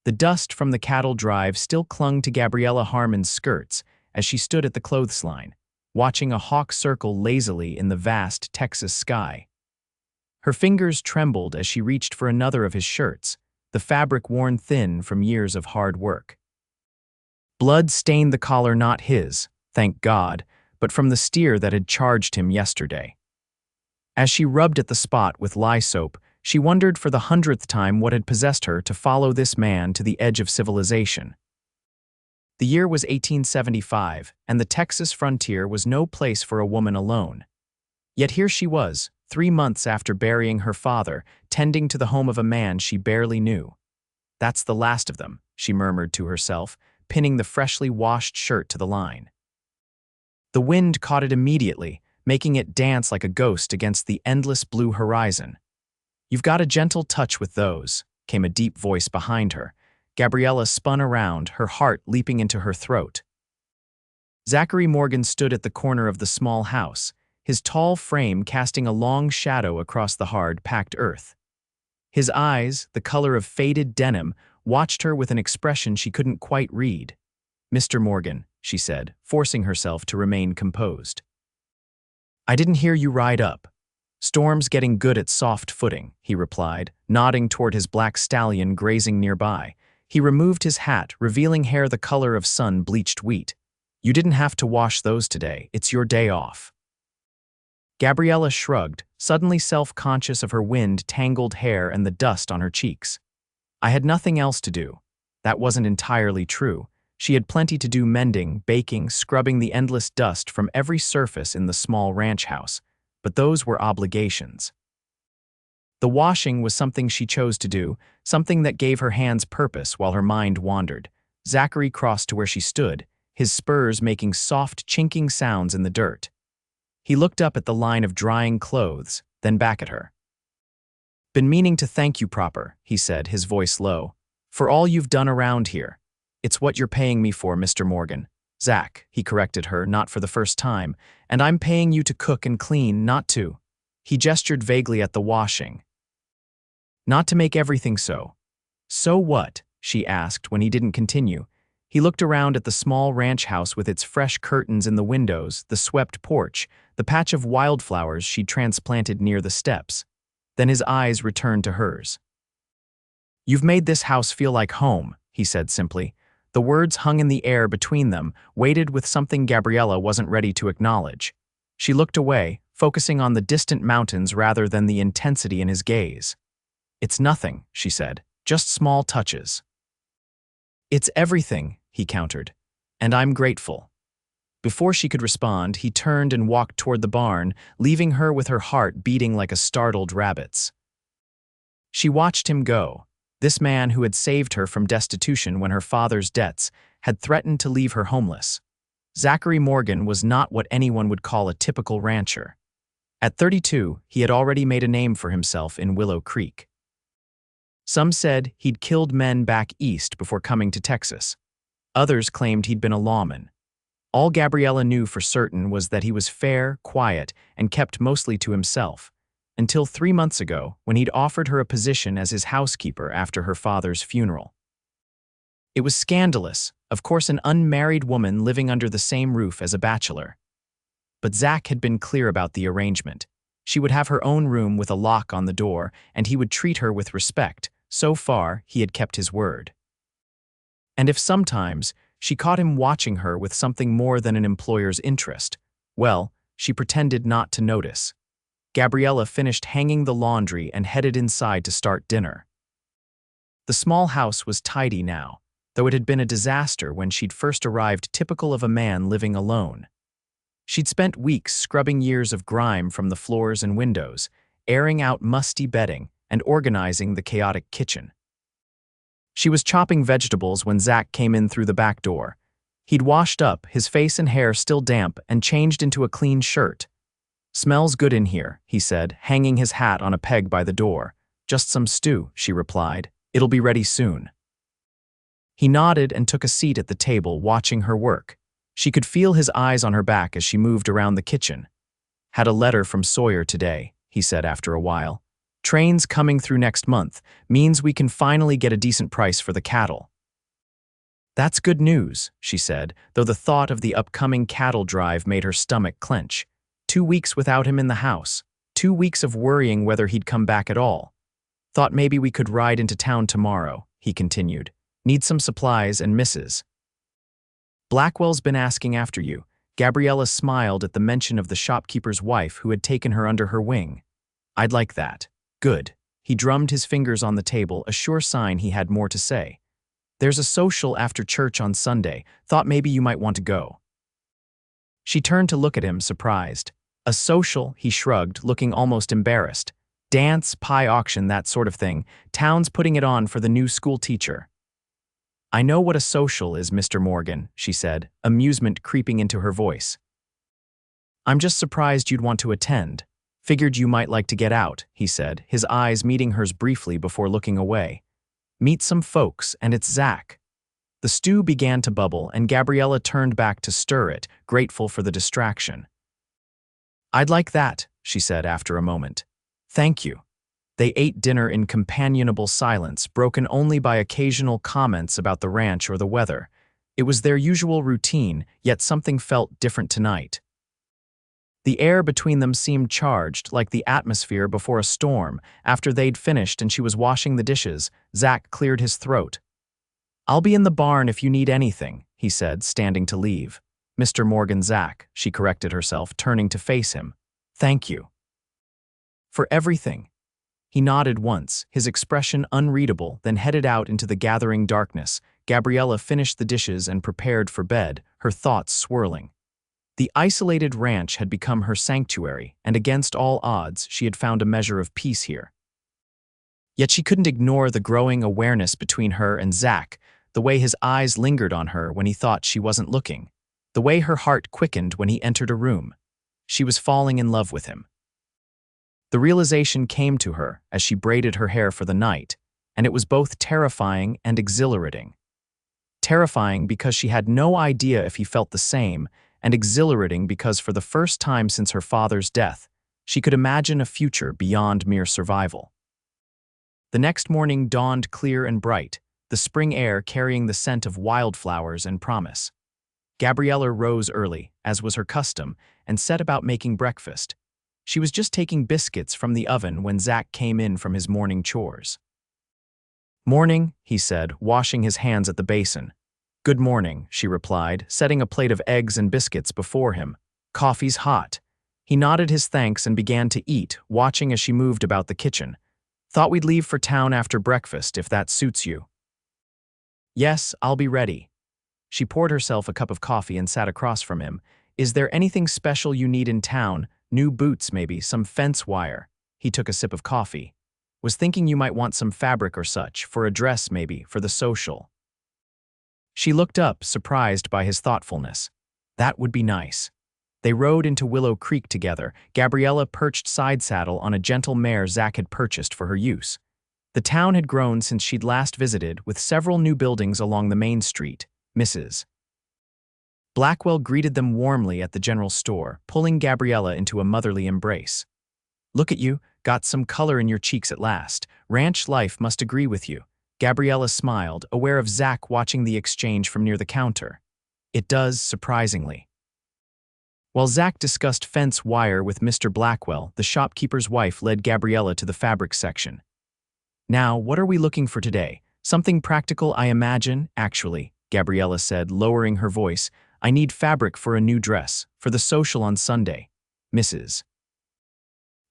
The dust from the cattle drive still clung to Gabriella Harmon's skirts as she stood at the clothesline, watching a hawk circle lazily in the vast Texas sky. Her fingers trembled as she reached for another of his shirts, the fabric worn thin from years of hard work. Blood stained the collar, not his, thank God, but from the steer that had charged him yesterday. As she rubbed at the spot with lye soap, she wondered for the 100th time what had possessed her to follow this man to the edge of civilization. The year was 1875, and the Texas frontier was no place for a woman alone. Yet here she was, 3 months after burying her father, tending to the home of a man she barely knew. "That's the last of them," she murmured to herself, pinning the freshly washed shirt to the line. The wind caught it immediately, making it dance like a ghost against the endless blue horizon. "You've got a gentle touch with those," came a deep voice behind her. Gabriella spun around, her heart leaping into her throat. Zachary Morgan stood at the corner of the small house, his tall frame casting a long shadow across the hard, packed earth. His eyes, the color of faded denim, watched her with an expression she couldn't quite read. "Mr. Morgan," she said, forcing herself to remain composed. "I didn't hear you ride up." "Storm's getting good at soft footing," he replied, nodding toward his black stallion grazing nearby. He removed his hat, revealing hair the color of sun-bleached wheat. "You didn't have to wash those today. It's your day off." Gabriella shrugged, suddenly self-conscious of her wind-tangled hair and the dust on her cheeks. "I had nothing else to do." That wasn't entirely true. She had plenty to do mending, baking, scrubbing the endless dust from every surface in the small ranch house, but those were obligations. The washing was something she chose to do, something that gave her hands purpose while her mind wandered. Zachary crossed to where she stood, his spurs making soft, chinking sounds in the dirt. He looked up at the line of drying clothes, then back at her. "Been meaning to thank you proper," he said, his voice low, "for all you've done around here. It's what you're paying me for, Mr. Morgan." "Zach," he corrected her, not for the first time, "and I'm paying you to cook and clean, not to." He gestured vaguely at the washing. "Not to make everything so." "So what?" she asked when he didn't continue. He looked around at the small ranch house with its fresh curtains in the windows, the swept porch, the patch of wildflowers she'd transplanted near the steps. Then his eyes returned to hers. "You've made this house feel like home," he said simply. The words hung in the air between them, weighted with something Gabriella wasn't ready to acknowledge. She looked away, focusing on the distant mountains rather than the intensity in his gaze. "It's nothing," she said, "just small touches." "It's everything," he countered, "and I'm grateful." Before she could respond, he turned and walked toward the barn, leaving her with her heart beating like a startled rabbit's. She watched him go. This man who had saved her from destitution when her father's debts had threatened to leave her homeless. Zachary Morgan was not what anyone would call a typical rancher. At 32, he had already made a name for himself in Willow Creek. Some said he'd killed men back east before coming to Texas. Others claimed he'd been a lawman. All Gabriella knew for certain was that he was fair, quiet, and kept mostly to himself, until 3 months ago when he'd offered her a position as his housekeeper after her father's funeral. It was scandalous, of course, an unmarried woman living under the same roof as a bachelor. But Zach had been clear about the arrangement. She would have her own room with a lock on the door, and he would treat her with respect. So far, he had kept his word. And if sometimes she caught him watching her with something more than an employer's interest, well, she pretended not to notice. Gabriella finished hanging the laundry and headed inside to start dinner. The small house was tidy now, though it had been a disaster when she'd first arrived, typical of a man living alone. She'd spent weeks scrubbing years of grime from the floors and windows, airing out musty bedding, and organizing the chaotic kitchen. She was chopping vegetables when Zach came in through the back door. He'd washed up, his face and hair still damp, and changed into a clean shirt. "Smells good in here," he said, hanging his hat on a peg by the door. "Just some stew," she replied. "It'll be ready soon." He nodded and took a seat at the table, watching her work. She could feel his eyes on her back as she moved around the kitchen. "Had a letter from Sawyer today," he said after a while. Trains coming through next month means we can finally get a decent price for the cattle. That's good news, she said, though the thought of the upcoming cattle drive made her stomach clench. 2 weeks without him in the house. 2 weeks of worrying whether he'd come back at all. Thought maybe we could ride into town tomorrow, he continued. Need some supplies and Mrs. Blackwell's been asking after you. Gabriella smiled at the mention of the shopkeeper's wife who had taken her under her wing. I'd like that. Good. He drummed his fingers on the table, a sure sign he had more to say. There's a social after church on Sunday. Thought maybe you might want to go. She turned to look at him, surprised. A social, he shrugged, looking almost embarrassed. Dance, pie auction, that sort of thing. Town's putting it on for the new school teacher. I know what a social is, Mr. Morgan, she said, amusement creeping into her voice. I'm just surprised you'd want to attend. Figured you might like to get out, he said, his eyes meeting hers briefly before looking away. Meet some folks, and it's Zach. The stew began to bubble, and Gabriella turned back to stir it, grateful for the distraction. I'd like that, she said after a moment. Thank you. They ate dinner in companionable silence, broken only by occasional comments about the ranch or the weather. It was their usual routine, yet something felt different tonight. The air between them seemed charged, like the atmosphere before a storm. After they'd finished and she was washing the dishes, Zach cleared his throat. I'll be in the barn if you need anything, he said, standing to leave. Mr. Morgan Zach, she corrected herself, turning to face him. Thank you. For everything. He nodded once, his expression unreadable, then headed out into the gathering darkness. Gabriella finished the dishes and prepared for bed, her thoughts swirling. The isolated ranch had become her sanctuary, and against all odds, she had found a measure of peace here. Yet she couldn't ignore the growing awareness between her and Zach, the way his eyes lingered on her when he thought she wasn't looking, the way her heart quickened when he entered a room. She was falling in love with him. The realization came to her as she braided her hair for the night, and it was both terrifying and exhilarating. Terrifying because she had no idea if he felt the same, and exhilarating because for the first time since her father's death, she could imagine a future beyond mere survival. The next morning dawned clear and bright, the spring air carrying the scent of wildflowers and promise. Gabriella rose early, as was her custom, and set about making breakfast. She was just taking biscuits from the oven when Zach came in from his morning chores. Morning, he said, washing his hands at the basin. Good morning, she replied, setting a plate of eggs and biscuits before him. Coffee's hot. He nodded his thanks and began to eat, watching as she moved about the kitchen. Thought we'd leave for town after breakfast, if that suits you. Yes, I'll be ready. She poured herself a cup of coffee and sat across from him. Is there anything special you need in town? New boots, maybe, some fence wire. He took a sip of coffee. Was thinking you might want some fabric or such, for a dress maybe, for the social. She looked up, surprised by his thoughtfulness. That would be nice. They rode into Willow Creek together. Gabriella perched side saddle on a gentle mare Zach had purchased for her use. The town had grown since she'd last visited, with several new buildings along the main street. Mrs. Blackwell greeted them warmly at the general store, pulling Gabriella into a motherly embrace. Look at you, got some color in your cheeks at last. Ranch life must agree with you. Gabriella smiled, aware of Zach watching the exchange from near the counter. It does, surprisingly. While Zach discussed fence wire with Mr. Blackwell, the shopkeeper's wife led Gabriella to the fabric section. Now, what are we looking for today? Something practical, I imagine, actually, Gabriella said, lowering her voice. I need fabric for a new dress, for the social on Sunday. Mrs.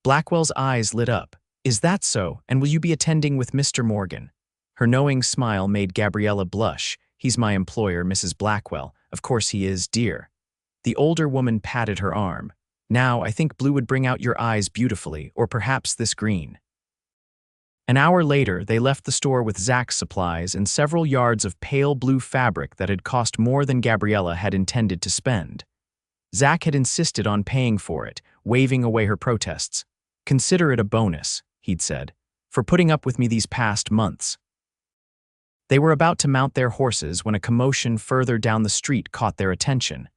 Blackwell's eyes lit up. Is that so, and will you be attending with Mr. Morgan? Her knowing smile made Gabriella blush. He's my employer, Mrs. Blackwell. Of course he is, dear. The older woman patted her arm. Now, I think blue would bring out your eyes beautifully, or perhaps this green. An hour later, they left the store with Zach's supplies and several yards of pale blue fabric that had cost more than Gabriella had intended to spend. Zach had insisted on paying for it, waving away her protests. Consider it a bonus, he'd said, for putting up with me these past months. They were about to mount their horses when a commotion further down the street caught their attention.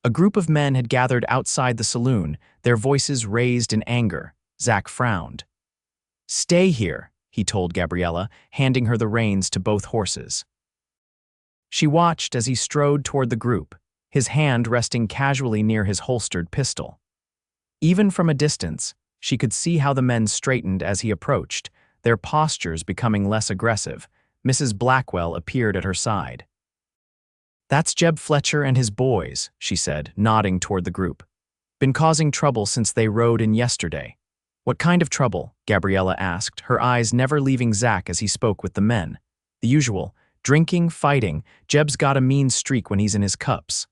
A group of men had gathered outside the saloon, their voices raised in anger. Zach frowned. Stay here, he told Gabriella, handing her the reins to both horses. She watched as he strode toward the group, his hand resting casually near his holstered pistol. Even from a distance, she could see how the men straightened as he approached, their postures becoming less aggressive. Mrs. Blackwell appeared at her side. "That's Jeb Fletcher and his boys," she said, nodding toward the group. "Been causing trouble since they rode in yesterday." "What kind of trouble?" Gabriella asked, her eyes never leaving Zach as he spoke with the men. "The usual. Drinking, fighting. Jeb's got a mean streak when he's in his cups."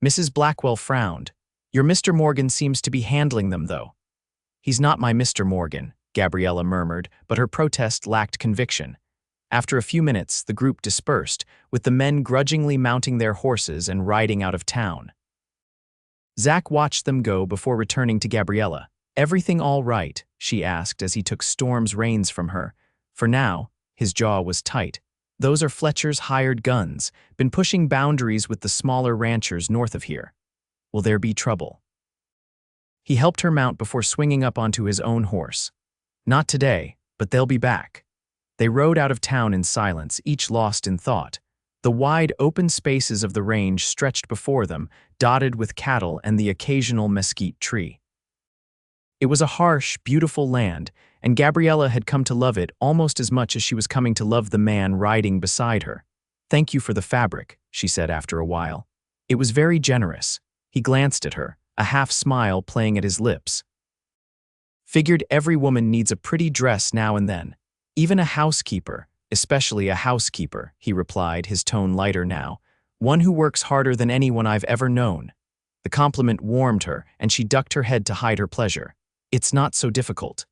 Mrs. Blackwell frowned. "Your Mr. Morgan seems to be handling them, though." "He's not my Mr. Morgan," Gabriella murmured, but her protest lacked conviction. After a few minutes, the group dispersed, with the men grudgingly mounting their horses and riding out of town. Zach watched them go before returning to Gabriella. "Everything all right?" she asked as he took Storm's reins from her. For now, his jaw was tight. "Those are Fletcher's hired guns, been pushing boundaries with the smaller ranchers north of here. Will there be trouble?" He helped her mount before swinging up onto his own horse. "Not today, but they'll be back." They rode out of town in silence, each lost in thought. The wide, open spaces of the range stretched before them, dotted with cattle and the occasional mesquite tree. It was a harsh, beautiful land, and Gabriella had come to love it almost as much as she was coming to love the man riding beside her. "Thank you for the fabric," she said after a while. "It was very generous." He glanced at her, a half-smile playing at his lips. "Figured every woman needs a pretty dress now and then. Even a housekeeper, especially a housekeeper," he replied, his tone lighter now. "One who works harder than anyone I've ever known." The compliment warmed her, and she ducked her head to hide her pleasure. "It's not so difficult."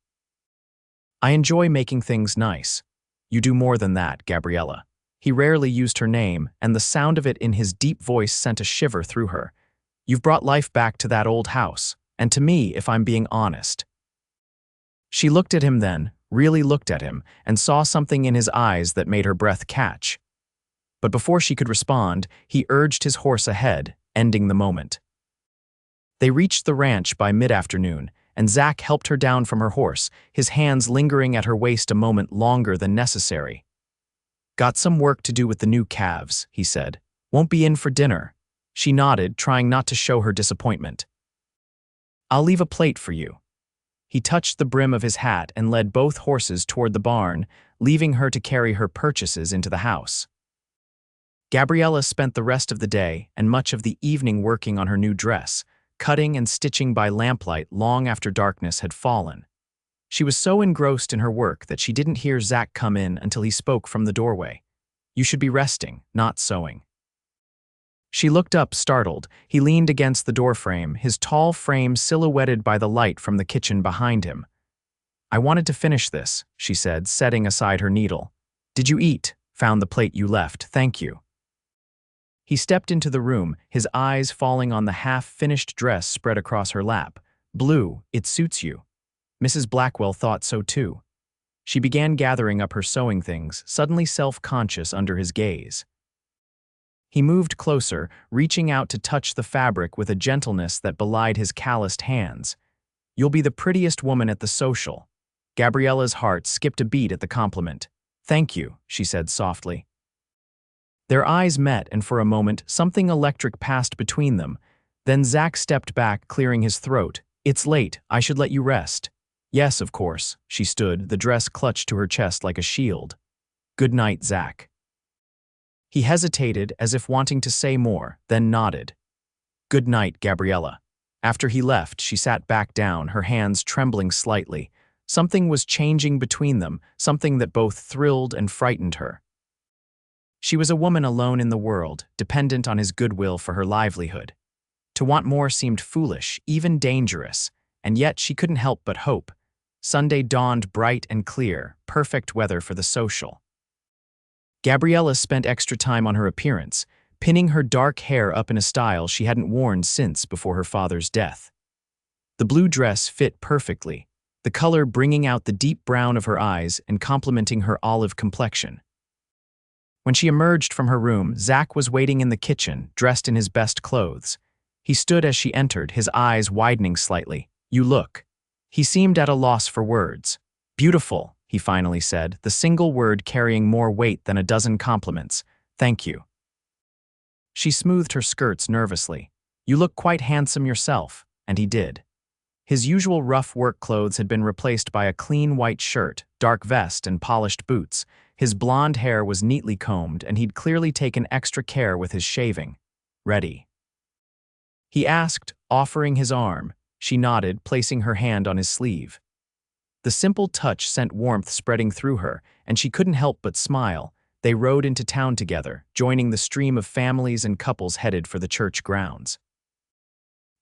"I enjoy making things nice." "You do more than that, Gabriella." He rarely used her name, and the sound of it in his deep voice sent a shiver through her. "You've brought life back to that old house, and to me, if I'm being honest." She looked at him then, really looked at him, and saw something in his eyes that made her breath catch. But before she could respond, he urged his horse ahead, ending the moment. They reached the ranch by mid-afternoon, and Zach helped her down from her horse, his hands lingering at her waist a moment longer than necessary. "Got some work to do with the new calves," he said. "Won't be in for dinner." She nodded, trying not to show her disappointment. "I'll leave a plate for you." He touched the brim of his hat and led both horses toward the barn, leaving her to carry her purchases into the house. Gabriella spent the rest of the day and much of the evening working on her new dress, cutting and stitching by lamplight long after darkness had fallen. She was so engrossed in her work that she didn't hear Zach come in until he spoke from the doorway. "You should be resting, not sewing." She looked up, startled. He leaned against the doorframe, his tall frame silhouetted by the light from the kitchen behind him. "I wanted to finish this," she said, setting aside her needle. "Did you eat?" "Found the plate you left, thank you." He stepped into the room, his eyes falling on the half-finished dress spread across her lap. "Blue, it suits you." Mrs. Blackwell thought so too. She began gathering up her sewing things, suddenly self-conscious under his gaze. He moved closer, reaching out to touch the fabric with a gentleness that belied his calloused hands. "You'll be the prettiest woman at the social." Gabriella's heart skipped a beat at the compliment. "Thank you," she said softly. Their eyes met, and for a moment, something electric passed between them. Then Zach stepped back, clearing his throat. "It's late, I should let you rest." "Yes, of course." She stood, the dress clutched to her chest like a shield. "Good night, Zach." He hesitated, as if wanting to say more, then nodded. "Good night, Gabriella." After he left, she sat back down, her hands trembling slightly. Something was changing between them, something that both thrilled and frightened her. She was a woman alone in the world, dependent on his goodwill for her livelihood. To want more seemed foolish, even dangerous, and yet she couldn't help but hope. Sunday dawned bright and clear, perfect weather for the social. Gabriella spent extra time on her appearance, pinning her dark hair up in a style she hadn't worn since before her father's death. The blue dress fit perfectly, the color bringing out the deep brown of her eyes and complementing her olive complexion. When she emerged from her room, Zach was waiting in the kitchen, dressed in his best clothes. He stood as she entered, his eyes widening slightly. "You look." He seemed at a loss for words. Beautiful, he finally said, the single word carrying more weight than a dozen compliments. Thank you. She smoothed her skirts nervously. You look quite handsome yourself, and he did. His usual rough work clothes had been replaced by a clean white shirt, dark vest, and polished boots. His blonde hair was neatly combed, and he'd clearly taken extra care with his shaving. Ready? He asked, offering his arm. She nodded, placing her hand on his sleeve. The simple touch sent warmth spreading through her, and she couldn't help but smile. They rode into town together, joining the stream of families and couples headed for the church grounds.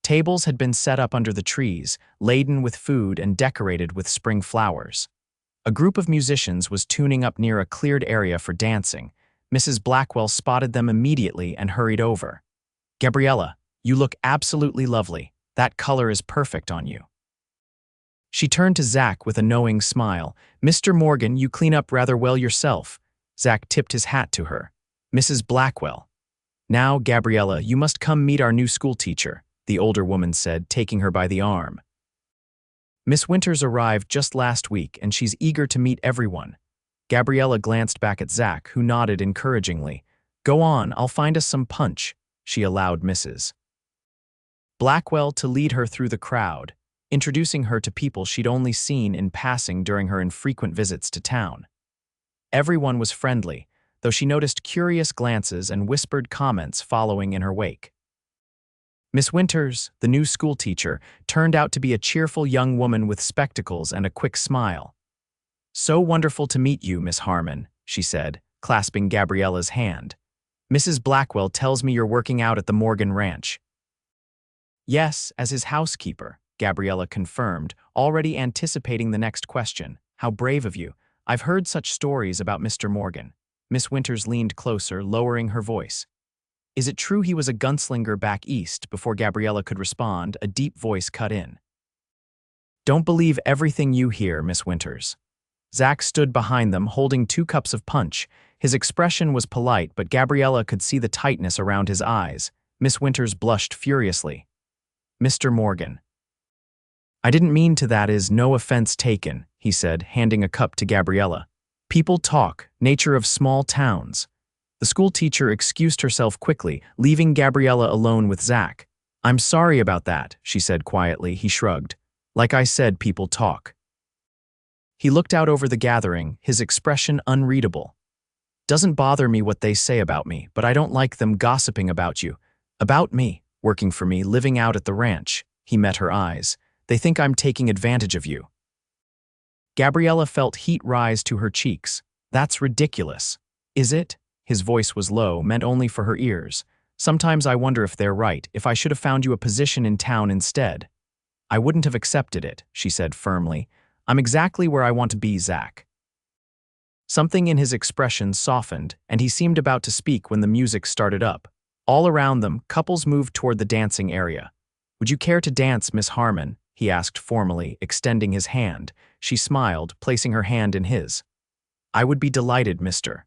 Tables had been set up under the trees, laden with food and decorated with spring flowers. A group of musicians was tuning up near a cleared area for dancing. Mrs. Blackwell spotted them immediately and hurried over. Gabriella, you look absolutely lovely. That color is perfect on you. She turned to Zach with a knowing smile. Mr. Morgan, you clean up rather well yourself. Zach tipped his hat to her. Mrs. Blackwell. Now, Gabriella, you must come meet our new school teacher, the older woman said, taking her by the arm. Miss Winters arrived just last week, and she's eager to meet everyone. Gabriella glanced back at Zach, who nodded encouragingly. Go on, I'll find us some punch, she allowed Mrs. Blackwell to lead her through the crowd, introducing her to people she'd only seen in passing during her infrequent visits to town. Everyone was friendly, though she noticed curious glances and whispered comments following in her wake. Miss Winters, the new school teacher, turned out to be a cheerful young woman with spectacles and a quick smile. So wonderful to meet you, Miss Harmon, she said, clasping Gabriella's hand. Mrs. Blackwell tells me you're working out at the Morgan Ranch. Yes, as his housekeeper, Gabriella confirmed, already anticipating the next question. How brave of you. I've heard such stories about Mr. Morgan. Miss Winters leaned closer, lowering her voice. Is it true he was a gunslinger back east? Before Gabriella could respond, a deep voice cut in. Don't believe everything you hear, Miss Winters. Zach stood behind them, holding 2 cups of punch. His expression was polite, but Gabriella could see the tightness around his eyes. Miss Winters blushed furiously. Mr. Morgan. I didn't mean to, that is no offense taken, he said, handing a cup to Gabriella. People talk, nature of small towns. The school teacher excused herself quickly, leaving Gabriella alone with Zach. I'm sorry about that, she said quietly. He shrugged. Like I said, people talk. He looked out over the gathering, his expression unreadable. Doesn't bother me what they say about me, but I don't like them gossiping about you. About me, working for me, living out at the ranch. He met her eyes. They think I'm taking advantage of you. Gabriella felt heat rise to her cheeks. That's ridiculous. Is it? His voice was low, meant only for her ears. Sometimes I wonder if they're right, if I should have found you a position in town instead. I wouldn't have accepted it, she said firmly. I'm exactly where I want to be, Zach. Something in his expression softened, and he seemed about to speak when the music started up. All around them, couples moved toward the dancing area. Would you care to dance, Miss Harmon? He asked formally, extending his hand. She smiled, placing her hand in his. I would be delighted, Mr.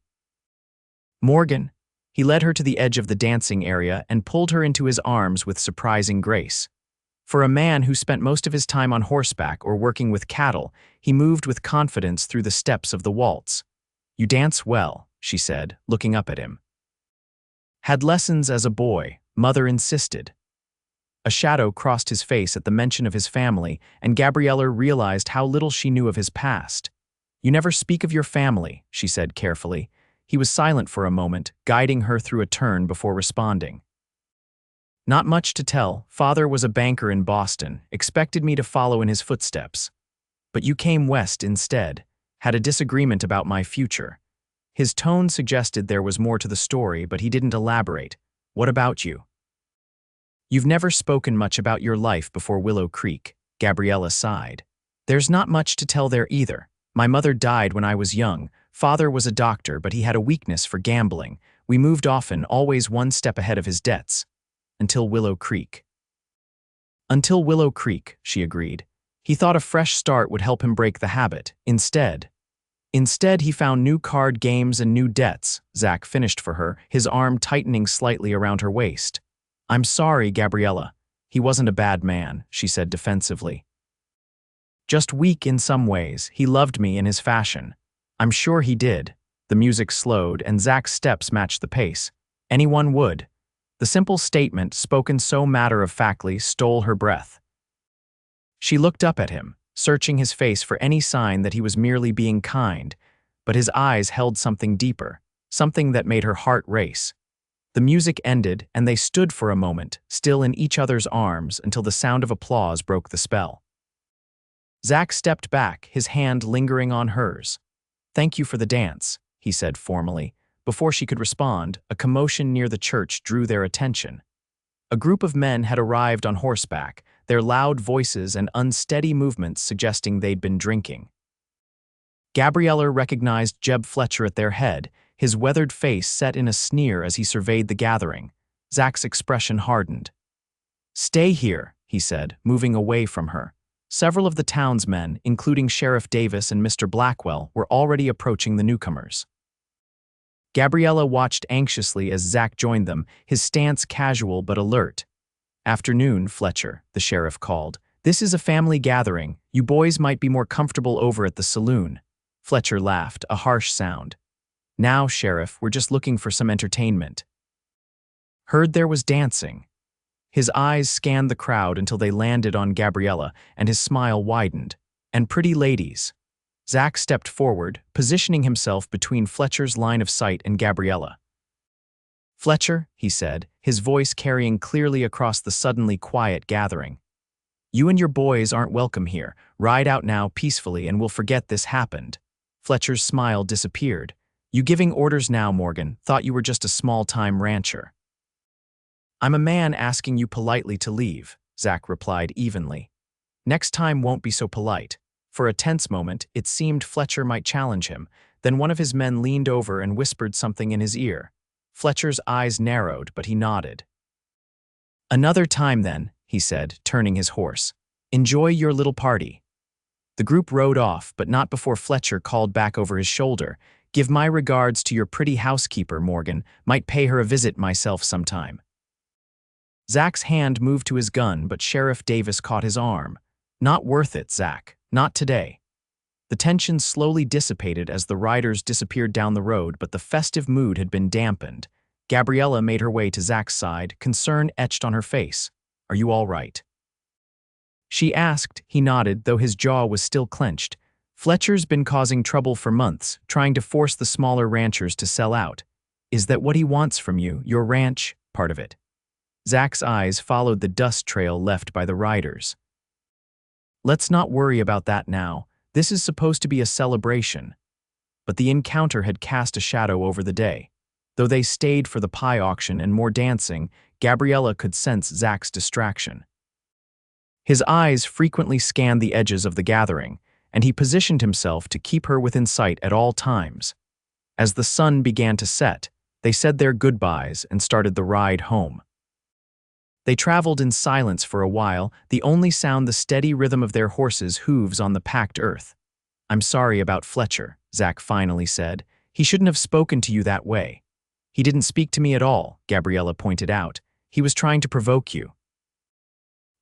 Morgan. He led her to the edge of the dancing area and pulled her into his arms with surprising grace. For a man who spent most of his time on horseback or working with cattle, he moved with confidence through the steps of the waltz. You dance well, she said, looking up at him. Had lessons as a boy, mother insisted. A shadow crossed his face at the mention of his family, and Gabriella realized how little she knew of his past. You never speak of your family, she said carefully. He was silent for a moment, guiding her through a turn before responding. Not much to tell. Father was a banker in Boston, expected me to follow in his footsteps. But you came west instead, had a disagreement about my future. His tone suggested there was more to the story, but he didn't elaborate. What about you? You've never spoken much about your life before Willow Creek, Gabriella sighed. There's not much to tell there either. My mother died when I was young. Father was a doctor, but he had a weakness for gambling. We moved often, always one step ahead of his debts. Until Willow Creek. Until Willow Creek, she agreed. He thought a fresh start would help him break the habit. Instead, he found new card games and new debts. Zach finished for her, his arm tightening slightly around her waist. I'm sorry, Gabriella. He wasn't a bad man, she said defensively. Just weak in some ways, he loved me in his fashion. I'm sure he did. The music slowed, and Zach's steps matched the pace. Anyone would. The simple statement, spoken so matter-of-factly, stole her breath. She looked up at him, searching his face for any sign that he was merely being kind, but his eyes held something deeper, something that made her heart race. The music ended, and they stood for a moment, still in each other's arms, until the sound of applause broke the spell. Zach stepped back, his hand lingering on hers. "Thank you for the dance," he said formally. Before she could respond, a commotion near the church drew their attention. A group of men had arrived on horseback, their loud voices and unsteady movements suggesting they'd been drinking. Gabriella recognized Jeb Fletcher at their head, his weathered face set in a sneer as he surveyed the gathering. Zach's expression hardened. "Stay here," he said, moving away from her. Several of the townsmen, including Sheriff Davis and Mr. Blackwell, were already approaching the newcomers. Gabriella watched anxiously as Zach joined them, his stance casual but alert. "Afternoon, Fletcher," the sheriff called. "This is a family gathering. You boys might be more comfortable over at the saloon." Fletcher laughed, a harsh sound. "Now, Sheriff, we're just looking for some entertainment." Heard there was dancing. His eyes scanned the crowd until they landed on Gabriella, and his smile widened. "And pretty ladies." Zach stepped forward, positioning himself between Fletcher's line of sight and Gabriella. "Fletcher," he said, his voice carrying clearly across the suddenly quiet gathering. "You and your boys aren't welcome here. Ride out now peacefully and we'll forget this happened." Fletcher's smile disappeared. "You giving orders now, Morgan? Thought you were just a small-time rancher." "I'm a man asking you politely to leave," Zach replied evenly. "Next time won't be so polite." For a tense moment, it seemed Fletcher might challenge him. Then one of his men leaned over and whispered something in his ear. Fletcher's eyes narrowed, but he nodded. "Another time then," he said, turning his horse. "Enjoy your little party." The group rode off, but not before Fletcher called back over his shoulder. "Give my regards to your pretty housekeeper, Morgan. Might pay her a visit myself sometime." Zach's hand moved to his gun, but Sheriff Davis caught his arm. "Not worth it, Zach. Not today." The tension slowly dissipated as the riders disappeared down the road, but the festive mood had been dampened. Gabriella made her way to Zach's side, concern etched on her face. "Are you all right?" She asked. He nodded, though his jaw was still clenched. "Fletcher's been causing trouble for months, trying to force the smaller ranchers to sell out. Is that what he wants from you, your ranch, part of it?" Zach's eyes followed the dust trail left by the riders. "Let's not worry about that now. This is supposed to be a celebration." But the encounter had cast a shadow over the day. Though they stayed for the pie auction and more dancing, Gabriella could sense Zach's distraction. His eyes frequently scanned the edges of the gathering, and he positioned himself to keep her within sight at all times. As the sun began to set, they said their goodbyes and started the ride home. They traveled in silence for a while, the only sound the steady rhythm of their horses' hooves on the packed earth. "I'm sorry about Fletcher," Zach finally said. "He shouldn't have spoken to you that way." "He didn't speak to me at all," Gabriella pointed out. "He was trying to provoke you."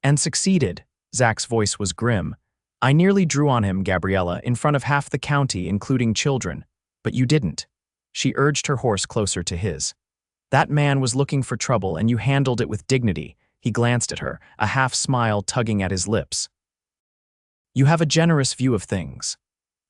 "And succeeded." Zach's voice was grim. "I nearly drew on him, Gabriella, in front of half the county, including children. But you didn't." She urged her horse closer to his. "That man was looking for trouble, and you handled it with dignity." He glanced at her, a half-smile tugging at his lips. "You have a generous view of things."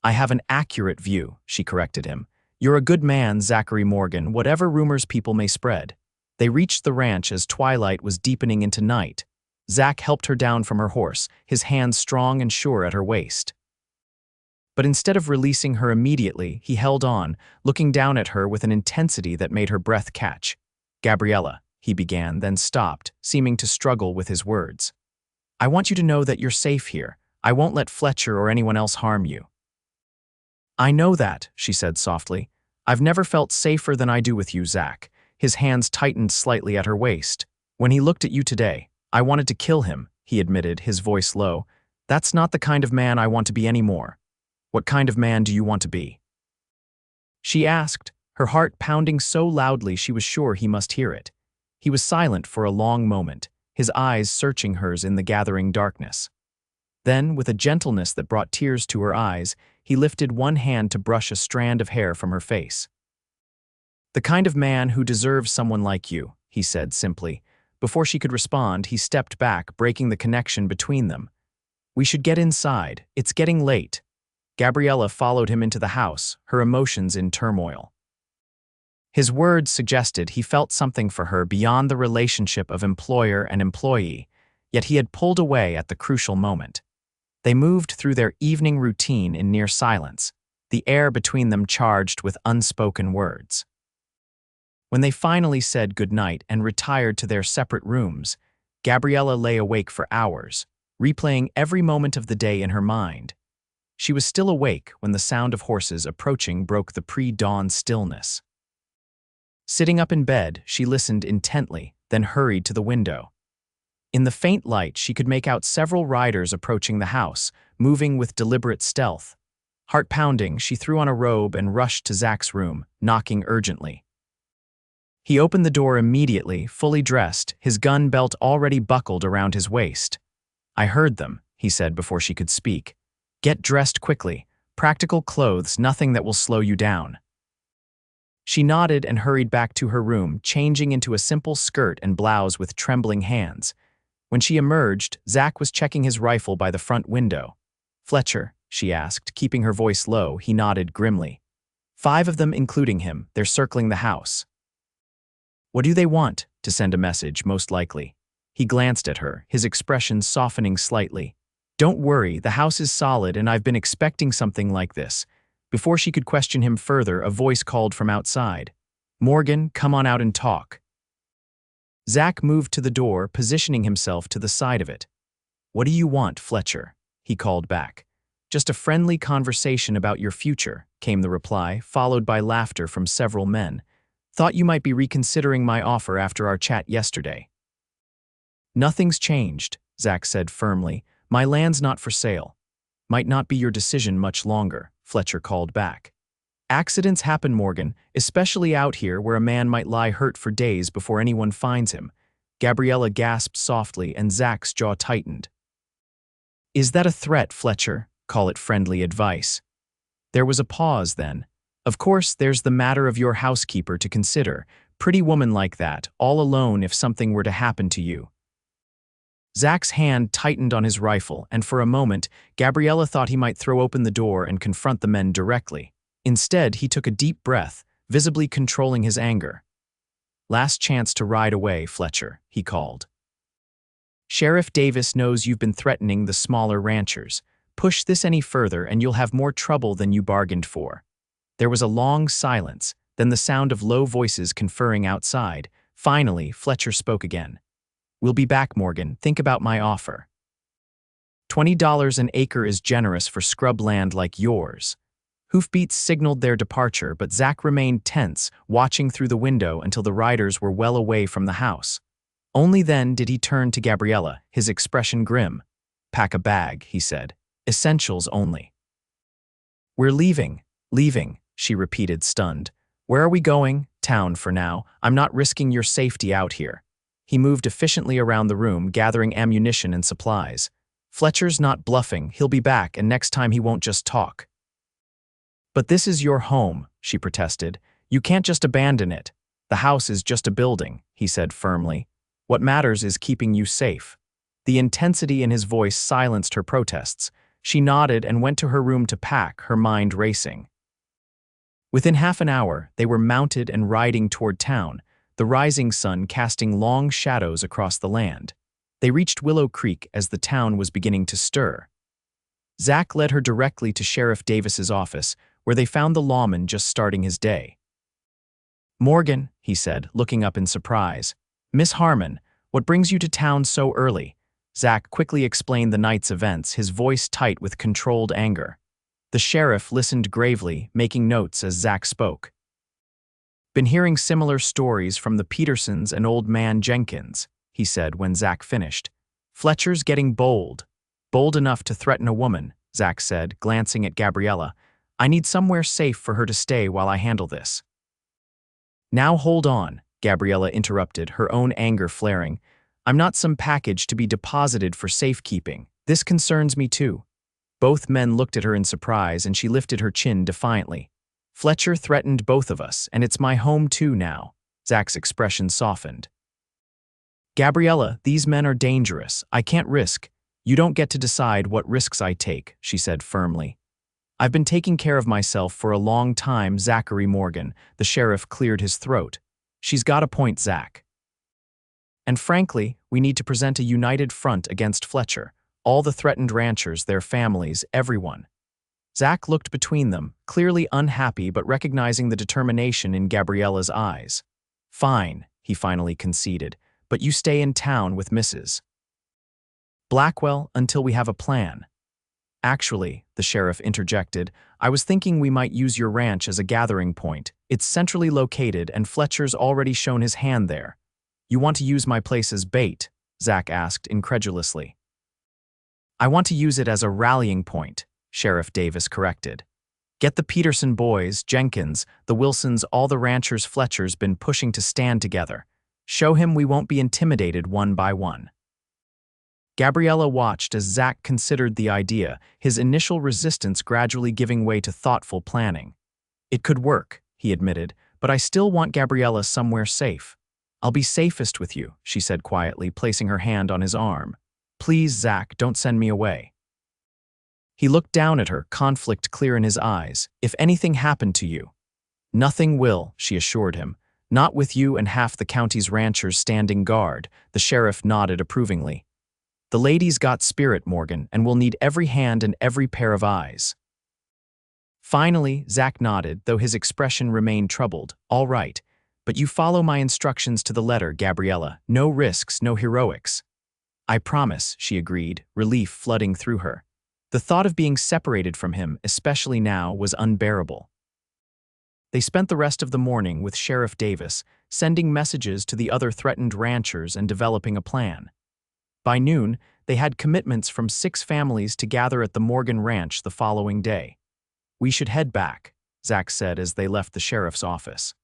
"I have an accurate view," she corrected him. "You're a good man, Zachary Morgan, whatever rumors people may spread." They reached the ranch as twilight was deepening into night. Zach helped her down from her horse, his hands strong and sure at her waist. But instead of releasing her immediately, he held on, looking down at her with an intensity that made her breath catch. "Gabriella," he began, then stopped, seeming to struggle with his words. "I want you to know that you're safe here. I won't let Fletcher or anyone else harm you." "I know that," she said softly. "I've never felt safer than I do with you, Zach." His hands tightened slightly at her waist. "When he looked at you today, I wanted to kill him," he admitted, his voice low. "That's not the kind of man I want to be anymore." "What kind of man do you want to be?" she asked, her heart pounding so loudly she was sure he must hear it. He was silent for a long moment, his eyes searching hers in the gathering darkness. Then, with a gentleness that brought tears to her eyes, he lifted one hand to brush a strand of hair from her face. "The kind of man who deserves someone like you," he said simply. Before she could respond, he stepped back, breaking the connection between them. "We should get inside. It's getting late." Gabriella followed him into the house, her emotions in turmoil. His words suggested he felt something for her beyond the relationship of employer and employee, yet he had pulled away at the crucial moment. They moved through their evening routine in near silence, the air between them charged with unspoken words. When they finally said goodnight and retired to their separate rooms, Gabriella lay awake for hours, replaying every moment of the day in her mind. She was still awake when the sound of horses approaching broke the pre-dawn stillness. Sitting up in bed, she listened intently, then hurried to the window. In the faint light, she could make out several riders approaching the house, moving with deliberate stealth. Heart pounding, she threw on a robe and rushed to Zach's room, knocking urgently. He opened the door immediately, fully dressed, his gun belt already buckled around his waist. "I heard them," he said before she could speak. "Get dressed quickly. Practical clothes, nothing that will slow you down." She nodded and hurried back to her room, changing into a simple skirt and blouse with trembling hands. When she emerged, Zach was checking his rifle by the front window. "Fletcher?" she asked, keeping her voice low. He nodded grimly. "5 of them, including him. They're circling the house." "What do they want?" "To send a message, most likely." He glanced at her, his expression softening slightly. "Don't worry, the house is solid and I've been expecting something like this." Before she could question him further, a voice called from outside. "Morgan, come on out and talk." Zach moved to the door, positioning himself to the side of it. "What do you want, Fletcher?" he called back. "Just a friendly conversation about your future," came the reply, followed by laughter from several men. "Thought you might be reconsidering my offer after our chat yesterday." "Nothing's changed," Zach said firmly. "My land's not for sale." "Might not be your decision much longer," Fletcher called back. "Accidents happen, Morgan, especially out here where a man might lie hurt for days before anyone finds him." Gabriella gasped softly and Zach's jaw tightened. "Is that a threat, Fletcher? Call it friendly advice." There was a pause then. "Of course, there's the matter of your housekeeper to consider. Pretty woman like that, all alone if something were to happen to you." Zach's hand tightened on his rifle, and for a moment, Gabriella thought he might throw open the door and confront the men directly. Instead, he took a deep breath, visibly controlling his anger. "Last chance to ride away, Fletcher," he called. "Sheriff Davis knows you've been threatening the smaller ranchers. Push this any further and you'll have more trouble than you bargained for." There was a long silence, then the sound of low voices conferring outside. Finally, Fletcher spoke again. "We'll be back, Morgan. Think about my offer." $20 an acre is generous for scrub land like yours." Hoofbeats signaled their departure, but Zach remained tense, watching through the window until the riders were well away from the house. Only then did he turn to Gabriella, his expression grim. "Pack a bag," he said. "Essentials only." "We're leaving," she repeated, stunned. "Where are we going?" "Town for now. I'm not risking your safety out here." He moved efficiently around the room, gathering ammunition and supplies. "Fletcher's not bluffing. He'll be back, and next time he won't just talk." "But this is your home," she protested. "You can't just abandon it." "The house is just a building," he said firmly. "What matters is keeping you safe." The intensity in his voice silenced her protests. She nodded and went to her room to pack, her mind racing. Within half an hour, they were mounted and riding toward town, the rising sun casting long shadows across the land. They reached Willow Creek as the town was beginning to stir. Zach led her directly to Sheriff Davis's office, where they found the lawman just starting his day. "Morgan," he said, looking up in surprise. "Miss Harmon, what brings you to town so early?" Zach quickly explained the night's events, his voice tight with controlled anger. The sheriff listened gravely, making notes as Zach spoke. "Been hearing similar stories from the Petersons and old man Jenkins," he said when Zach finished. "Fletcher's getting bold. Bold enough to threaten a woman," Zach said, glancing at Gabriella. "I need somewhere safe for her to stay while I handle this." "Now hold on," Gabriella interrupted, her own anger flaring. "I'm not some package to be deposited for safekeeping. This concerns me too. Both men looked at her in surprise and she lifted her chin defiantly. Fletcher threatened both of us, and it's my home too now. Zach's expression softened. Gabriella, these men are dangerous. I can't risk. You don't get to decide what risks I take, she said firmly. I've been taking care of myself for a long time, Zachary Morgan. The sheriff cleared his throat. She's got a point, Zach. And frankly, we need to present a united front against Fletcher. All the threatened ranchers, their families, everyone. Zach looked between them, clearly unhappy but recognizing the determination in Gabriella's eyes. Fine, he finally conceded, but you stay in town with Mrs. Blackwell until we have a plan. Actually, the sheriff interjected, I was thinking we might use your ranch as a gathering point. It's centrally located and Fletcher's already shown his hand there. You want to use my place as bait? Zach asked incredulously. I want to use it as a rallying point, Sheriff Davis corrected. Get the Peterson boys, Jenkins, the Wilsons, all the ranchers Fletcher's been pushing to stand together. Show him we won't be intimidated one by one. Gabriella watched as Zach considered the idea, his initial resistance gradually giving way to thoughtful planning. It could work, he admitted, but I still want Gabriella somewhere safe. I'll be safest with you, she said quietly, placing her hand on his arm. Please, Zach, don't send me away. He looked down at her, conflict clear in his eyes. If anything happened to you. Nothing will, she assured him. Not with you and half the county's ranchers standing guard. The sheriff nodded approvingly. The lady's got spirit, Morgan, and will need every hand and every pair of eyes. Finally, Zach nodded, though his expression remained troubled. All right, but you follow my instructions to the letter, Gabriella. No risks, no heroics. I promise, she agreed, relief flooding through her. The thought of being separated from him, especially now, was unbearable. They spent the rest of the morning with Sheriff Davis, sending messages to the other threatened ranchers and developing a plan. By noon, they had commitments from 6 families to gather at the Morgan Ranch the following day. We should head back, Zach said as they left the sheriff's office.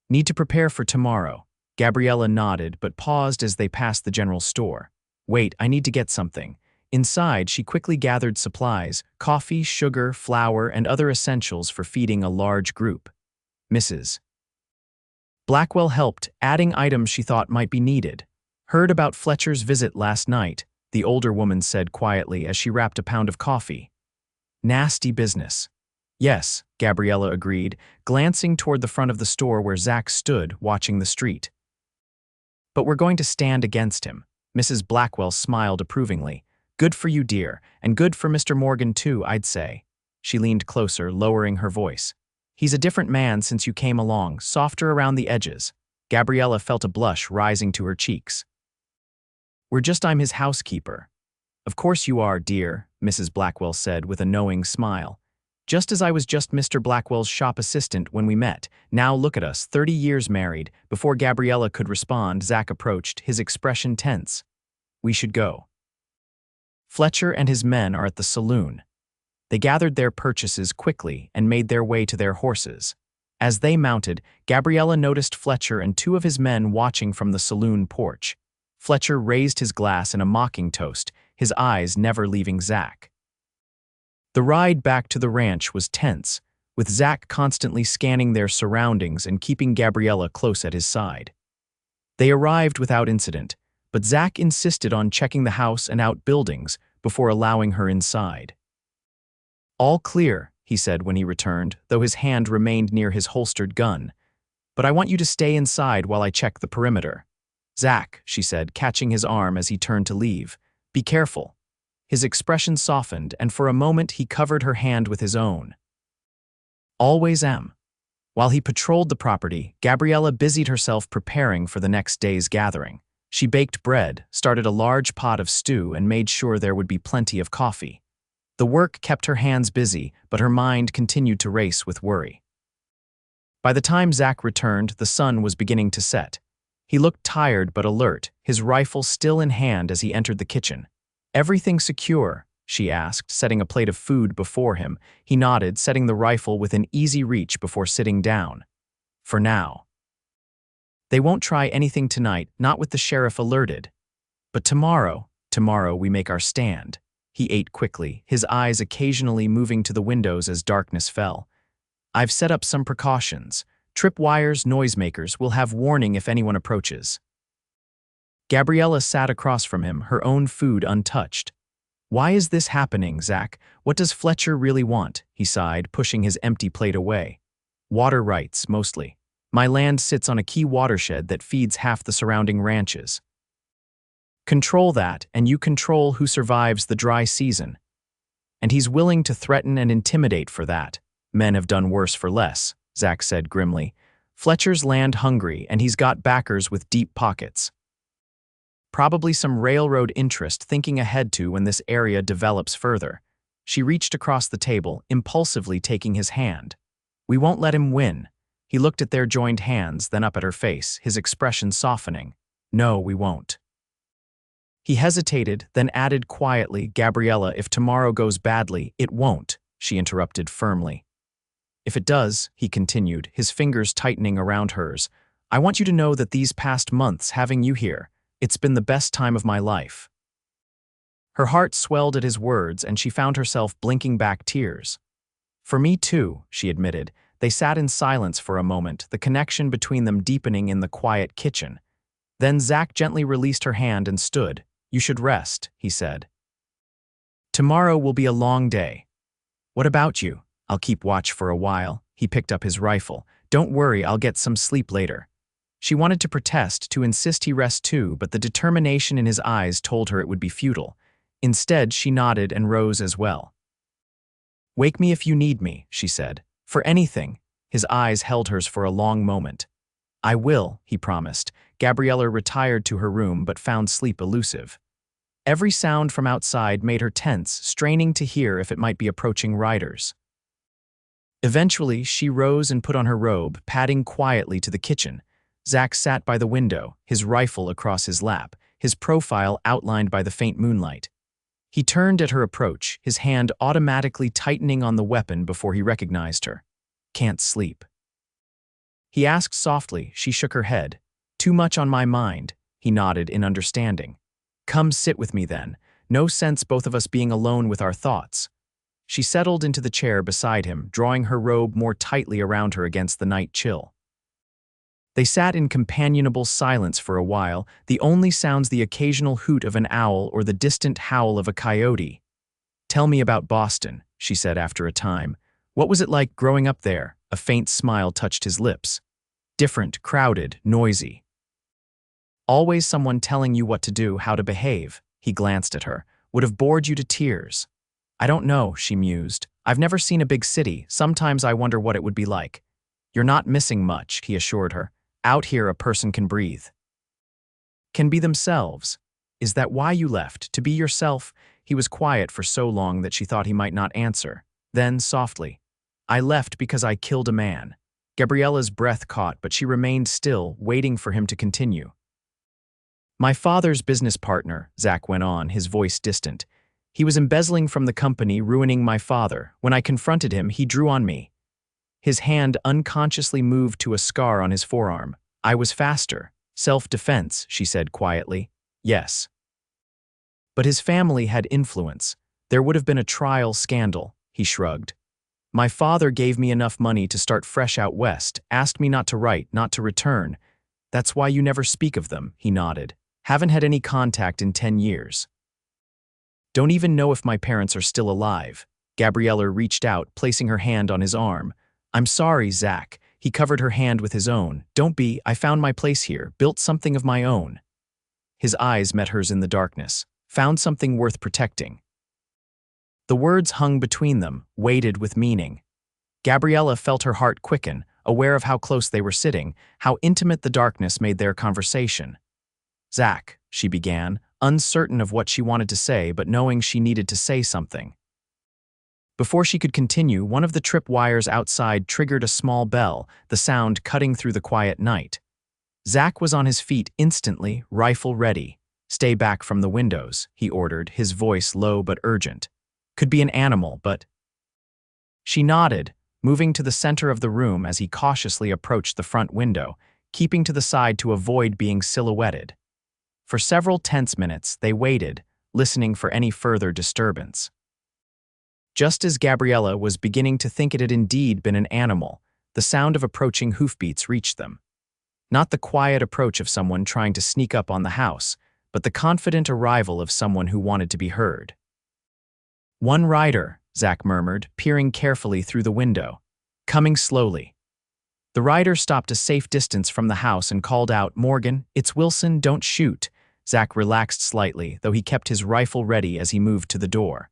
Need to prepare for tomorrow. Gabriella nodded but paused as they passed the general store. Wait, I need to get something. Inside, she quickly gathered supplies, coffee, sugar, flour, and other essentials for feeding a large group. Mrs. Blackwell helped, adding items she thought might be needed. Heard about Fletcher's visit last night, the older woman said quietly as she wrapped a pound of coffee. Nasty business. Yes, Gabriella agreed, glancing toward the front of the store where Zach stood, watching the street. But we're going to stand against him. Mrs. Blackwell smiled approvingly. Good for you, dear, and good for Mr. Morgan too, I'd say. She leaned closer, lowering her voice. He's a different man since you came along, softer around the edges. Gabriella felt a blush rising to her cheeks. I'm his housekeeper. Of course you are, dear, Mrs. Blackwell said with a knowing smile. Just as I was just Mr. Blackwell's shop assistant when we met. Now look at us, 30 years married. Before Gabriella could respond, Zach approached, his expression tense. We should go. Fletcher and his men are at the saloon. They gathered their purchases quickly and made their way to their horses. As they mounted, Gabriella noticed Fletcher and 2 of his men watching from the saloon porch. Fletcher raised his glass in a mocking toast, his eyes never leaving Zach. The ride back to the ranch was tense, with Zach constantly scanning their surroundings and keeping Gabriella close at his side. They arrived without incident, but Zach insisted on checking the house and outbuildings before allowing her inside. All clear, he said when he returned, though his hand remained near his holstered gun. But I want you to stay inside while I check the perimeter. Zach, she said, catching his arm as he turned to leave. Be careful. His expression softened, and for a moment he covered her hand with his own. Always am. While he patrolled the property, Gabriella busied herself preparing for the next day's gathering. She baked bread, started a large pot of stew, and made sure there would be plenty of coffee. The work kept her hands busy, but her mind continued to race with worry. By the time Zach returned, the sun was beginning to set. He looked tired but alert, his rifle still in hand as he entered the kitchen. Everything secure? She asked, setting a plate of food before him. He nodded, setting the rifle within easy reach before sitting down. For now. They won't try anything tonight, not with the sheriff alerted. But tomorrow, Tomorrow we make our stand. He ate quickly, his eyes occasionally moving to the windows as darkness fell. I've set up some precautions. Tripwires, noisemakers will have warning if anyone approaches. Gabriella sat across from him, her own food untouched. Why is this happening, Zach? What does Fletcher really want? He sighed, pushing his empty plate away. Water rights, mostly. My land sits on a key watershed that feeds half the surrounding ranches. Control that, and you control who survives the dry season. And he's willing to threaten and intimidate for that. Men have done worse for less, Zach said grimly. Fletcher's land hungry, and he's got backers with deep pockets. Probably some railroad interest thinking ahead to when this area develops further. She reached across the table, impulsively taking his hand. We won't let him win. He looked at their joined hands, then up at her face, his expression softening. No, we won't. He hesitated, then added quietly, Gabriella, if tomorrow goes badly, it won't, she interrupted firmly. If it does, he continued, his fingers tightening around hers, I want you to know that these past months having you here, it's been the best time of my life. Her heart swelled at his words, and she found herself blinking back tears. For me too, she admitted. They sat in silence for a moment, the connection between them deepening in the quiet kitchen. Then Zach gently released her hand and stood. You should rest, he said. Tomorrow will be a long day. What about you? I'll keep watch for a while. He picked up his rifle. Don't worry, I'll get some sleep later. She wanted to protest, to insist he rest too, but the determination in his eyes told her it would be futile. Instead, she nodded and rose as well. Wake me if you need me, she said. For anything. His eyes held hers for a long moment. I will, he promised. Gabriella retired to her room but found sleep elusive. Every sound from outside made her tense, straining to hear if it might be approaching riders. Eventually, she rose and put on her robe, padding quietly to the kitchen. Zach sat by the window, his rifle across his lap, his profile outlined by the faint moonlight. He turned at her approach, his hand automatically tightening on the weapon before he recognized her. Can't sleep. He asked softly. She shook her head. Too much on my mind, he nodded in understanding. Come sit with me then. No sense both of us being alone with our thoughts. She settled into the chair beside him, drawing her robe more tightly around her against the night chill. They sat in companionable silence for a while, the only sounds the occasional hoot of an owl or the distant howl of a coyote. Tell me about Boston, she said after a time. What was it like growing up there? A faint smile touched his lips. Different, crowded, noisy. Always someone telling you what to do, how to behave. He glanced at her. Would have bored you to tears. I don't know, she mused. I've never seen a big city. Sometimes I wonder what it would be like. You're not missing much, he assured her. Out here a person can breathe. Can be themselves. Is that why you left? To be yourself? He was quiet for so long that she thought he might not answer. Then, softly, I left because I killed a man. Gabriella's breath caught, but she remained still, waiting for him to continue. My father's business partner, Zach went on, his voice distant. He was embezzling from the company, ruining my father. When I confronted him, he drew on me. His hand unconsciously moved to a scar on his forearm. I was faster. Self-defense, she said quietly. Yes. But his family had influence. There would have been a trial scandal, he shrugged. My father gave me enough money to start fresh out west, asked me not to write, not to return. That's why you never speak of them, he nodded. Haven't had any contact in 10 years. Don't even know if my parents are still alive. Gabriella reached out, placing her hand on his arm. I'm sorry, Zach. He covered her hand with his own. Don't be, I found my place here, built something of my own. His eyes met hers in the darkness. Found something worth protecting. The words hung between them, weighted with meaning. Gabriella felt her heart quicken, aware of how close they were sitting, how intimate the darkness made their conversation. Zach, she began, uncertain of what she wanted to say but knowing she needed to say something. Before she could continue, one of the trip wires outside triggered a small bell, the sound cutting through the quiet night. Zach was on his feet instantly, rifle ready. Stay back from the windows, he ordered, his voice low but urgent. Could be an animal, but... She nodded, moving to the center of the room as he cautiously approached the front window, keeping to the side to avoid being silhouetted. For several tense minutes, they waited, listening for any further disturbance. Just as Gabriella was beginning to think it had indeed been an animal, the sound of approaching hoofbeats reached them. Not the quiet approach of someone trying to sneak up on the house, but the confident arrival of someone who wanted to be heard. "One rider," Zach murmured, peering carefully through the window. "Coming slowly." The rider stopped a safe distance from the house and called out, "Morgan, it's Wilson, don't shoot." Zach relaxed slightly, though he kept his rifle ready as he moved to the door.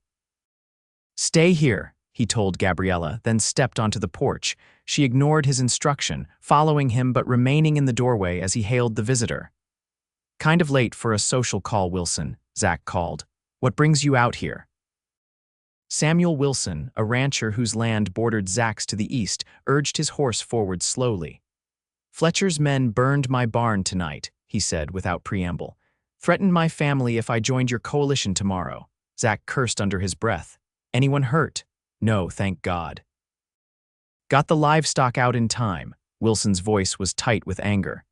"Stay here," he told Gabriella, then stepped onto the porch. She ignored his instruction, following him but remaining in the doorway as he hailed the visitor. "Kind of late for a social call, Wilson," Zach called. "What brings you out here?" Samuel Wilson, a rancher whose land bordered Zach's to the east, urged his horse forward slowly. "Fletcher's men burned my barn tonight," he said without preamble. "Threatened my family if I joined your coalition tomorrow." Zach cursed under his breath. "Anyone hurt?" "No, thank God." "Got the livestock out in time." Wilson's voice was tight with anger.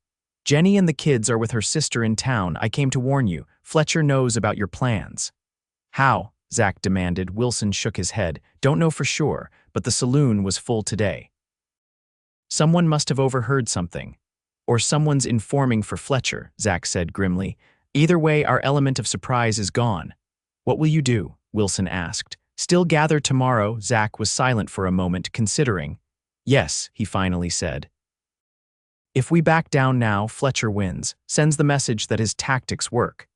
"Jenny and the kids are with her sister in town. I came to warn you. Fletcher knows about your plans." "How?" Zach demanded. Wilson shook his head. "Don't know for sure, but the saloon was full today." "Someone must have overheard something. Or someone's informing for Fletcher," Zach said grimly. "Either way, our element of surprise is gone." "What will you do?" Wilson asked. "Still gather tomorrow?" Zach was silent for a moment, considering. "Yes," he finally said. "If we back down now, Fletcher wins, sends the message that his tactics work."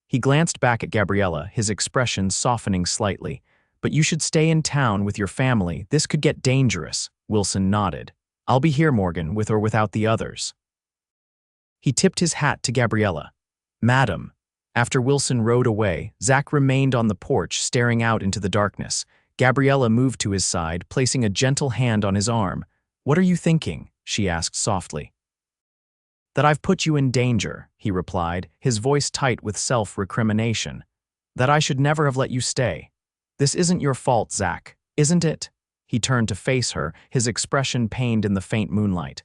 He glanced back at Gabriella, his expression softening slightly. "But you should stay in town with your family. This could get dangerous." Wilson nodded. "I'll be here, Morgan, with or without the others." He tipped his hat to Gabriella. "Madam." After Wilson rode away, Zach remained on the porch, staring out into the darkness. Gabriella moved to his side, placing a gentle hand on his arm. "What are you thinking?" she asked softly. "That I've put you in danger," he replied, his voice tight with self-recrimination. "That I should never have let you stay. This isn't your fault, Zach, isn't it?" He turned to face her, his expression pained in the faint moonlight.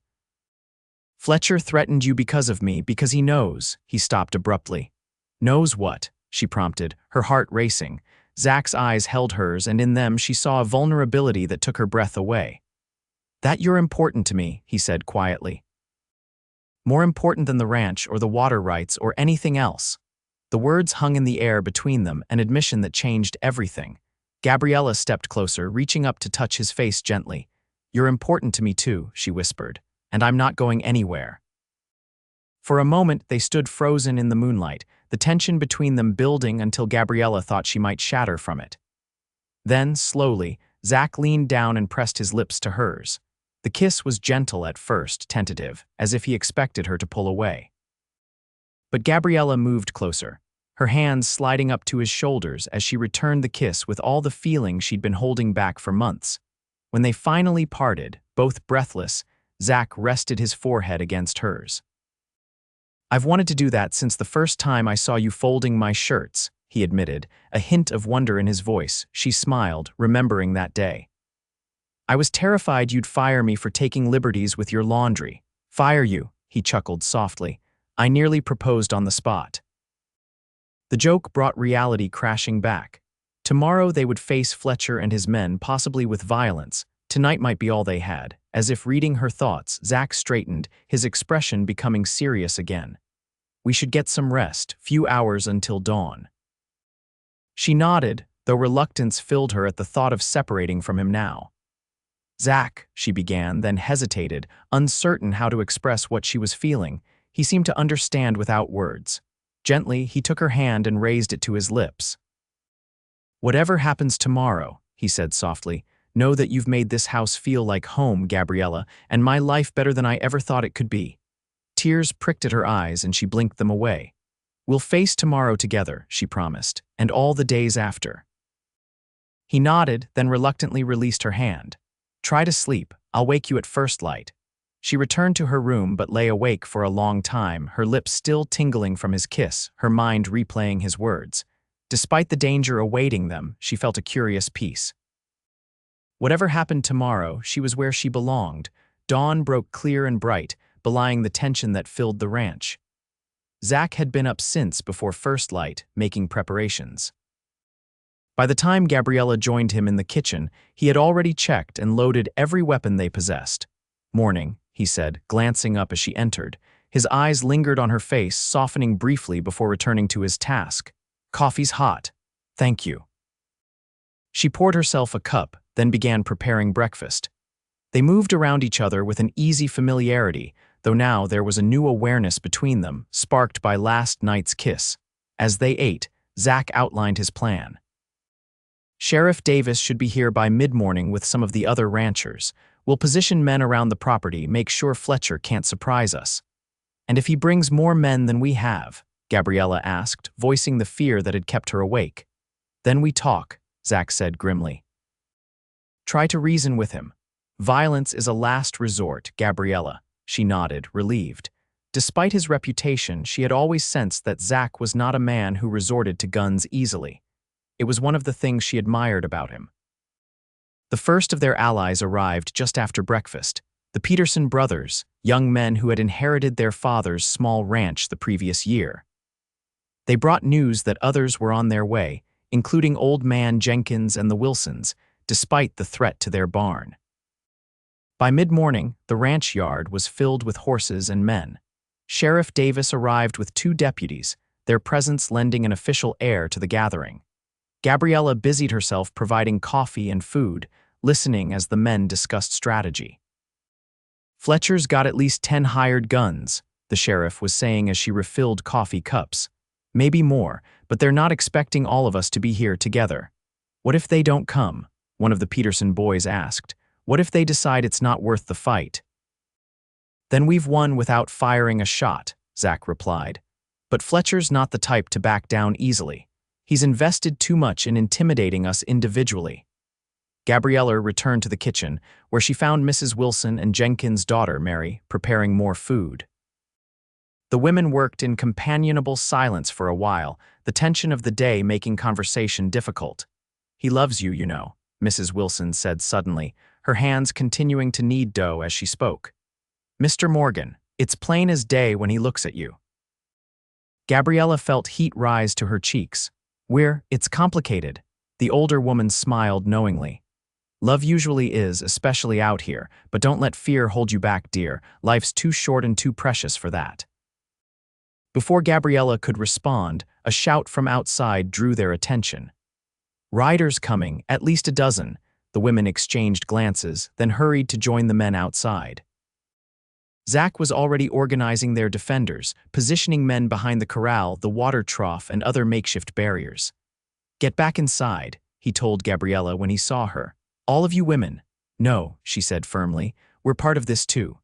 "Fletcher threatened you because of me, because he knows." He stopped abruptly. "Knows what?" she prompted, her heart racing. Zach's eyes held hers, and in them she saw a vulnerability that took her breath away. "That you're important to me," he said quietly. "More important than the ranch or the water rights or anything else." The words hung in the air between them, an admission that changed everything. Gabriella stepped closer, reaching up to touch his face gently. "You're important to me too," she whispered, "and I'm not going anywhere." For a moment, they stood frozen in the moonlight, the tension between them building until Gabriella thought she might shatter from it. Then, slowly, Zach leaned down and pressed his lips to hers. The kiss was gentle at first, tentative, as if he expected her to pull away. But Gabriella moved closer, her hands sliding up to his shoulders as she returned the kiss with all the feeling she'd been holding back for months. When they finally parted, both breathless, Zach rested his forehead against hers. "I've wanted to do that since the first time I saw you folding my shirts," he admitted, a hint of wonder in his voice. She smiled, remembering that day. "I was terrified you'd fire me for taking liberties with your laundry." "Fire you," he chuckled softly. "I nearly proposed on the spot." The joke brought reality crashing back. Tomorrow they would face Fletcher and his men, possibly with violence. Tonight might be all they had. As if reading her thoughts, Zach straightened, his expression becoming serious again. "We should get some rest, few hours until dawn." She nodded, though reluctance filled her at the thought of separating from him now. "Zach," she began, then hesitated, uncertain how to express what she was feeling. He seemed to understand without words. Gently, he took her hand and raised it to his lips. "Whatever happens tomorrow," he said softly, "know that you've made this house feel like home, Gabriella, and my life better than I ever thought it could be." Tears pricked at her eyes and she blinked them away. "We'll face tomorrow together," she promised, "and all the days after." He nodded, then reluctantly released her hand. "Try to sleep. I'll wake you at first light." She returned to her room but lay awake for a long time, her lips still tingling from his kiss, her mind replaying his words. Despite the danger awaiting them, she felt a curious peace. Whatever happened tomorrow, she was where she belonged. Dawn broke clear and bright, belying the tension that filled the ranch. Zach had been up since before first light, making preparations. By the time Gabriella joined him in the kitchen, he had already checked and loaded every weapon they possessed. "Morning," he said, glancing up as she entered. His eyes lingered on her face, softening briefly before returning to his task. "Coffee's hot. Thank you." She poured herself a cup, then began preparing breakfast. They moved around each other with an easy familiarity, though now there was a new awareness between them, sparked by last night's kiss. As they ate, Zach outlined his plan. "Sheriff Davis should be here by mid-morning with some of the other ranchers. We'll position men around the property, make sure Fletcher can't surprise us." "And if he brings more men than we have?" Gabriella asked, voicing the fear that had kept her awake. "Then we talk," Zach said grimly. "Try to reason with him. Violence is a last resort, Gabriella." She nodded, relieved. Despite his reputation, she had always sensed that Zach was not a man who resorted to guns easily. It was one of the things she admired about him. The first of their allies arrived just after breakfast, the Peterson brothers, young men who had inherited their father's small ranch the previous year. They brought news that others were on their way, including Old Man Jenkins and the Wilsons, despite the threat to their barn. By mid-morning, the ranch yard was filled with horses and men. Sheriff Davis arrived with 2 deputies, their presence lending an official air to the gathering. Gabriella busied herself providing coffee and food, listening as the men discussed strategy. "Fletcher's got at least 10 hired guns," the sheriff was saying as she refilled coffee cups. "Maybe more, but they're not expecting all of us to be here together." "What if they don't come?" one of the Peterson boys asked. "What if they decide it's not worth the fight?" "Then we've won without firing a shot," Zach replied. "But Fletcher's not the type to back down easily. He's invested too much in intimidating us individually." Gabriella returned to the kitchen, where she found Mrs. Wilson and Jenkins' daughter, Mary, preparing more food. The women worked in companionable silence for a while, the tension of the day making conversation difficult. "He loves you, you know," Mrs. Wilson said suddenly, her hands continuing to knead dough as she spoke. "Mr. Morgan, it's plain as day when he looks at you." Gabriella felt heat rise to her cheeks. It's complicated." The older woman smiled knowingly. "Love usually is, especially out here, but don't let fear hold you back, dear. Life's too short and too precious for that." Before Gabriella could respond, a shout from outside drew their attention. "Riders coming, at least a dozen." The women exchanged glances, then hurried to join the men outside. Zach was already organizing their defenders, positioning men behind the corral, the water trough, and other makeshift barriers. "Get back inside," he told Gabriella when he saw her. "All of you women." "No," she said firmly, "we're part of this too."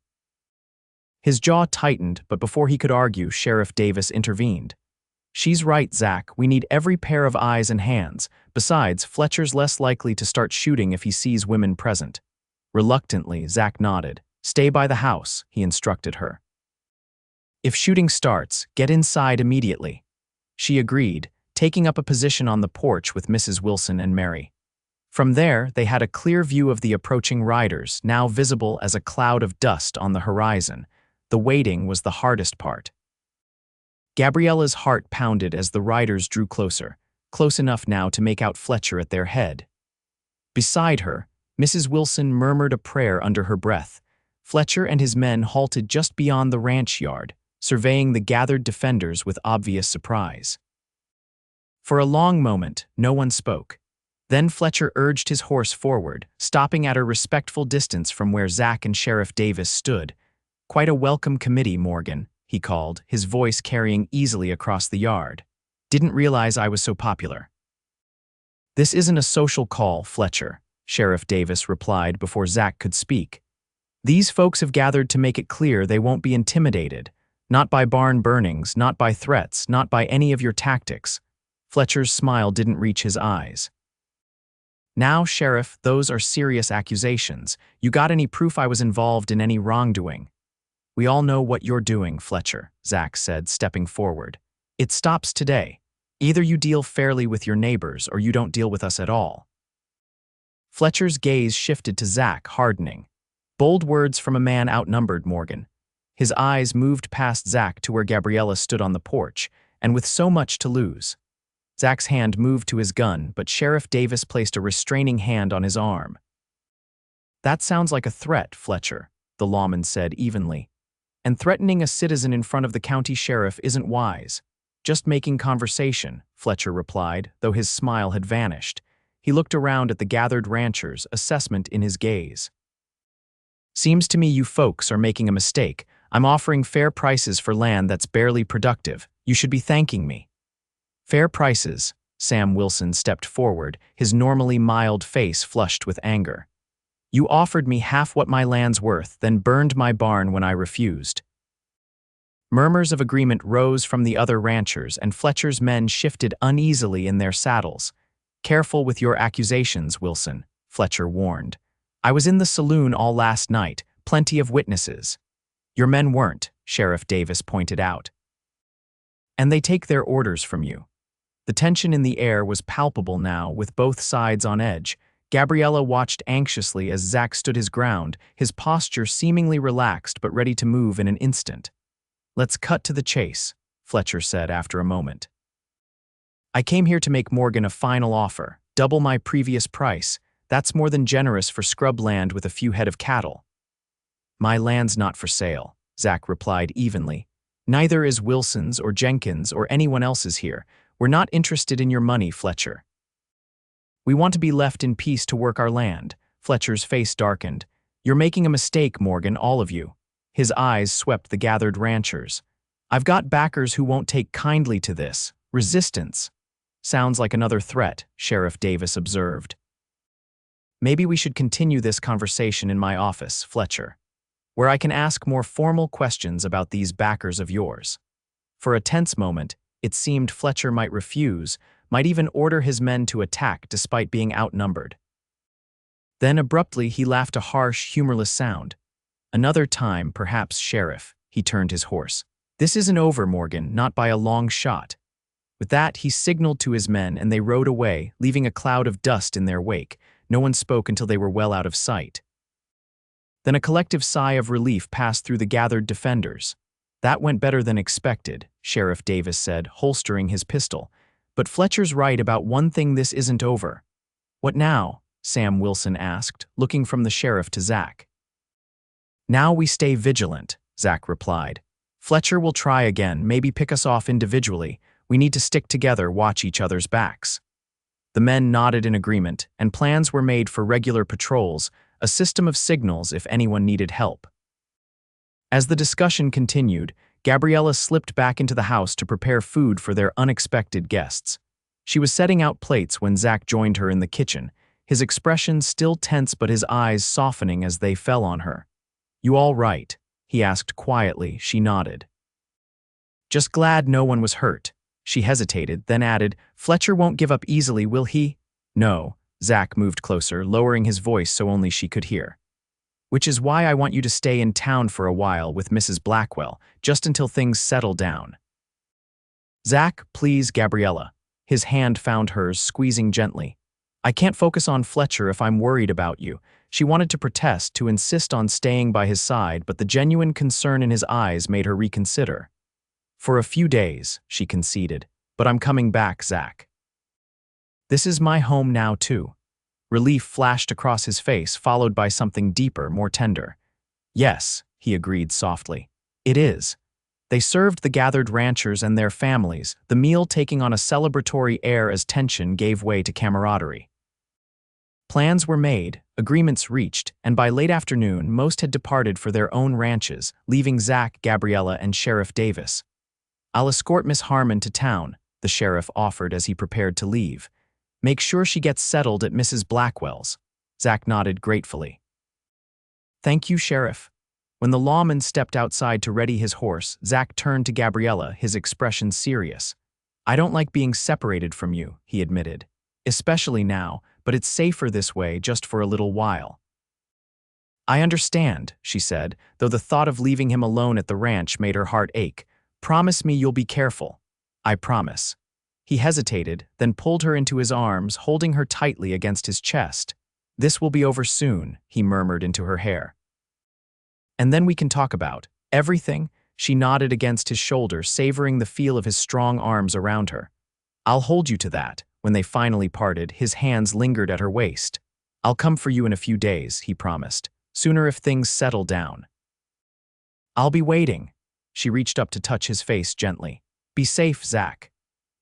His jaw tightened, but before he could argue, Sheriff Davis intervened. "She's right, Zach. We need every pair of eyes and hands. Besides, Fletcher's less likely to start shooting if he sees women present." Reluctantly, Zach nodded. "Stay by the house," he instructed her. "If shooting starts, get inside immediately." She agreed, taking up a position on the porch with Mrs. Wilson and Mary. From there, they had a clear view of the approaching riders, now visible as a cloud of dust on the horizon. The waiting was the hardest part. Gabriella's heart pounded as the riders drew closer, close enough now to make out Fletcher at their head. Beside her, Mrs. Wilson murmured a prayer under her breath. Fletcher and his men halted just beyond the ranch yard, surveying the gathered defenders with obvious surprise. For a long moment, no one spoke. Then Fletcher urged his horse forward, stopping at a respectful distance from where Zach and Sheriff Davis stood. "Quite a welcome committee, Morgan," he called, his voice carrying easily across the yard. "Didn't realize I was so popular." "This isn't a social call, Fletcher," Sheriff Davis replied before Zach could speak. "These folks have gathered to make it clear they won't be intimidated. Not by barn burnings, not by threats, not by any of your tactics." Fletcher's smile didn't reach his eyes. "Now, Sheriff, those are serious accusations. You got any proof I was involved in any wrongdoing?" "We all know what you're doing, Fletcher," Zach said, stepping forward. "It stops today. Either you deal fairly with your neighbors or you don't deal with us at all." Fletcher's gaze shifted to Zach, hardening. Bold words from a man outnumbered, Morgan. His eyes moved past Zach to where Gabriella stood on the porch, and with so much to lose. Zach's hand moved to his gun, but Sheriff Davis placed a restraining hand on his arm. "That sounds like a threat, Fletcher," the lawman said evenly. "And threatening a citizen in front of the county sheriff isn't wise." "Just making conversation," Fletcher replied, though his smile had vanished. He looked around at the gathered ranchers, assessment in his gaze. "Seems to me you folks are making a mistake. I'm offering fair prices for land that's barely productive. You should be thanking me." "Fair prices?" Sam Wilson stepped forward, his normally mild face flushed with anger. "You offered me half what my land's worth, then burned my barn when I refused." Murmurs of agreement rose from the other ranchers, and Fletcher's men shifted uneasily in their saddles. "Careful with your accusations, Wilson," Fletcher warned. "I was in the saloon all last night, plenty of witnesses." "Your men weren't," Sheriff Davis pointed out. "And they take their orders from you." The tension in the air was palpable now, with both sides on edge. Gabriella watched anxiously as Zach stood his ground, his posture seemingly relaxed but ready to move in an instant. "Let's cut to the chase," Fletcher said after a moment. "I came here to make Morgan a final offer, double my previous price. That's more than generous for scrub land with a few head of cattle." "My land's not for sale," Zach replied evenly. "Neither is Wilson's or Jenkins or anyone else's here. We're not interested in your money, Fletcher." "We want to be left in peace to work our land." Fletcher's face darkened. "You're making a mistake, Morgan, all of you." His eyes swept the gathered ranchers. "I've got backers who won't take kindly to this. Resistance." "Sounds like another threat," Sheriff Davis observed. "Maybe we should continue this conversation in my office, Fletcher, where I can ask more formal questions about these backers of yours." For a tense moment, it seemed Fletcher might refuse, might even order his men to attack despite being outnumbered. Then abruptly he laughed a harsh, humorless sound. "Another time, perhaps, Sheriff," he turned his horse. "This isn't over, Morgan, not by a long shot." With that, he signaled to his men and they rode away, leaving a cloud of dust in their wake. No one spoke until they were well out of sight. Then a collective sigh of relief passed through the gathered defenders. "That went better than expected," Sheriff Davis said, holstering his pistol. "But Fletcher's right about one thing, this isn't over." "What now?" Sam Wilson asked, looking from the sheriff to Zach. "Now we stay vigilant," Zach replied. "Fletcher will try again, maybe pick us off individually. We need to stick together, watch each other's backs." The men nodded in agreement, and plans were made for regular patrols, a system of signals if anyone needed help. As the discussion continued, Gabriella slipped back into the house to prepare food for their unexpected guests. She was setting out plates when Zach joined her in the kitchen, his expression still tense but his eyes softening as they fell on her. "You all right?" he asked quietly. She nodded. "Just glad no one was hurt." She hesitated, then added, "Fletcher won't give up easily, will he?" "No." Zach moved closer, lowering his voice so only she could hear. "Which is why I want you to stay in town for a while with Mrs. Blackwell, just until things settle down." "Zach, please, Gabriella." His hand found hers, squeezing gently. "I can't focus on Fletcher if I'm worried about you." She wanted to protest, to insist on staying by his side, but the genuine concern in his eyes made her reconsider. "For a few days," she conceded, "but I'm coming back, Zach. This is my home now, too." Relief flashed across his face, followed by something deeper, more tender. "Yes," he agreed softly. "It is." They served the gathered ranchers and their families, the meal taking on a celebratory air as tension gave way to camaraderie. Plans were made, agreements reached, and by late afternoon, most had departed for their own ranches, leaving Zach, Gabriella, and Sheriff Davis. "I'll escort Miss Harmon to town," the sheriff offered as he prepared to leave. "Make sure she gets settled at Mrs. Blackwell's." Zach nodded gratefully. "Thank you, Sheriff." When the lawman stepped outside to ready his horse, Zach turned to Gabriella, his expression serious. "I don't like being separated from you," he admitted. "Especially now, but it's safer this way just for a little while." "I understand," she said, though the thought of leaving him alone at the ranch made her heart ache. "Promise me you'll be careful." "I promise." He hesitated, then pulled her into his arms, holding her tightly against his chest. "This will be over soon," he murmured into her hair. "And then we can talk about Everything? She nodded against his shoulder, savoring the feel of his strong arms around her. I'll hold you to that. When they finally parted, his hands lingered at her waist. I'll come for you in a few days, he promised. Sooner if things settle down. I'll be waiting. She reached up to touch his face gently. Be safe, Zach.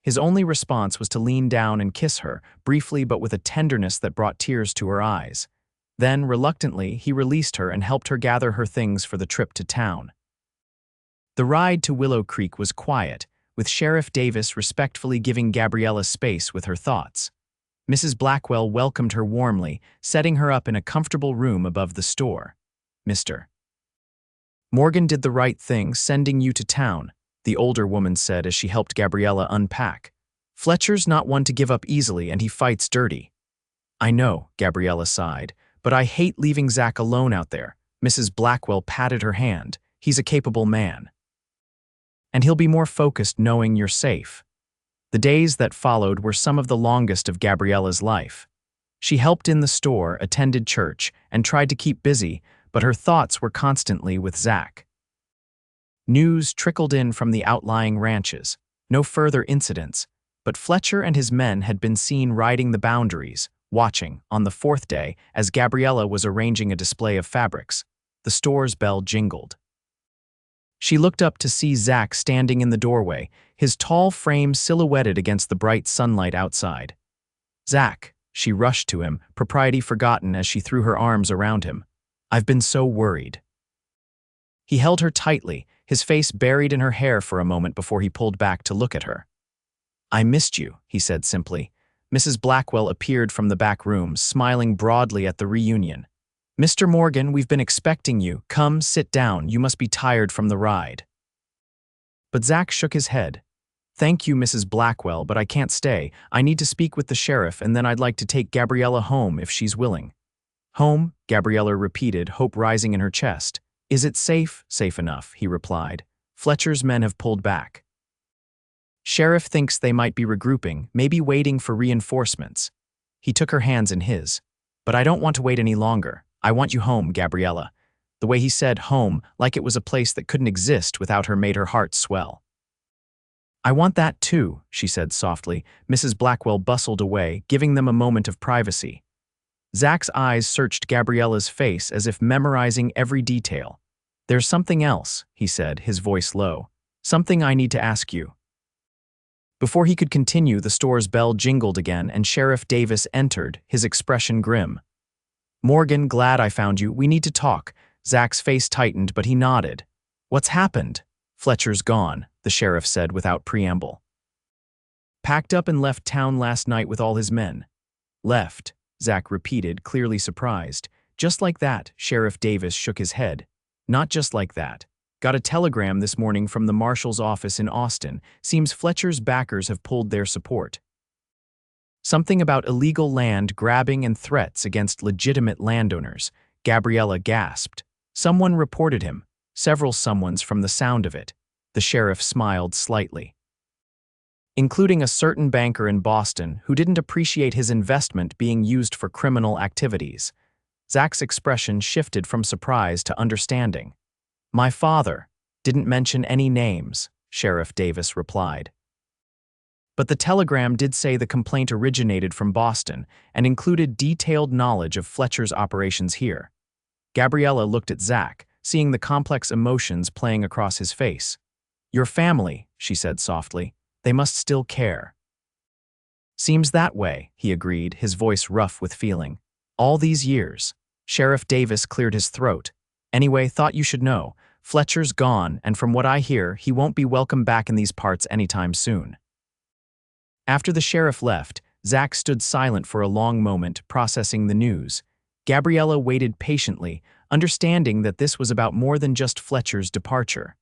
His only response was to lean down and kiss her, briefly but with a tenderness that brought tears to her eyes. Then, reluctantly, he released her and helped her gather her things for the trip to town. The ride to Willow Creek was quiet, with Sheriff Davis respectfully giving Gabriella space with her thoughts. Mrs. Blackwell welcomed her warmly, setting her up in a comfortable room above the store. Mr. Morgan did the right thing, sending you to town, the older woman said as she helped Gabriella unpack. Fletcher's not one to give up easily, and he fights dirty. I know, Gabriella sighed, but I hate leaving Zach alone out there. Mrs. Blackwell patted her hand. He's a capable man. And he'll be more focused knowing you're safe. The days that followed were some of the longest of Gabriella's life. She helped in the store, attended church, and tried to keep busy, but her thoughts were constantly with Zach. News trickled in from the outlying ranches. No further incidents, but Fletcher and his men had been seen riding the boundaries, watching, on the fourth day, as Gabriella was arranging a display of fabrics. The store's bell jingled. She looked up to see Zach standing in the doorway, his tall frame silhouetted against the bright sunlight outside. Zach, she rushed to him, propriety forgotten as she threw her arms around him. I've been so worried. He held her tightly, his face buried in her hair for a moment before he pulled back to look at her. I missed you, he said simply. Mrs. Blackwell appeared from the back room, smiling broadly at the reunion. Mr. Morgan, we've been expecting you. Come, sit down. You must be tired from the ride. But Zach shook his head. Thank you, Mrs. Blackwell, but I can't stay. I need to speak with the sheriff, and then I'd like to take Gabriella home if she's willing. Home? Gabriella repeated, hope rising in her chest. Is it safe? Safe enough, he replied. Fletcher's men have pulled back. Sheriff thinks they might be regrouping, maybe waiting for reinforcements. He took her hands in his. But I don't want to wait any longer. I want you home, Gabriella. The way he said home, like it was a place that couldn't exist without her, made her heart swell. I want that too, she said softly. Mrs. Blackwell bustled away, giving them a moment of privacy. Zach's eyes searched Gabriella's face as if memorizing every detail. There's something else, he said, his voice low. Something I need to ask you. Before he could continue, the store's bell jingled again and Sheriff Davis entered, his expression grim. Morgan, glad I found you. We need to talk. Zach's face tightened, but he nodded. What's happened? Fletcher's gone, the sheriff said without preamble. Packed up and left town last night with all his men. Left, Zach repeated, clearly surprised. Just like that, Sheriff Davis shook his head. Not just like that. Got a telegram this morning from the marshal's office in Austin. Seems Fletcher's backers have pulled their support. Something about illegal land grabbing and threats against legitimate landowners. Gabriella gasped. Someone reported him. Several someones from the sound of it. The sheriff smiled slightly. Including a certain banker in Boston who didn't appreciate his investment being used for criminal activities. Zach's expression shifted from surprise to understanding. My father didn't mention any names, Sheriff Davis replied. But the telegram did say the complaint originated from Boston and included detailed knowledge of Fletcher's operations here. Gabriella looked at Zach, seeing the complex emotions playing across his face. Your family, she said softly. They must still care. Seems that way, he agreed, his voice rough with feeling. All these years. Sheriff Davis cleared his throat. Anyway, thought you should know. Fletcher's gone, and from what I hear, he won't be welcome back in these parts anytime soon. After the sheriff left, Zach stood silent for a long moment, processing the news. Gabriella waited patiently, understanding that this was about more than just Fletcher's departure.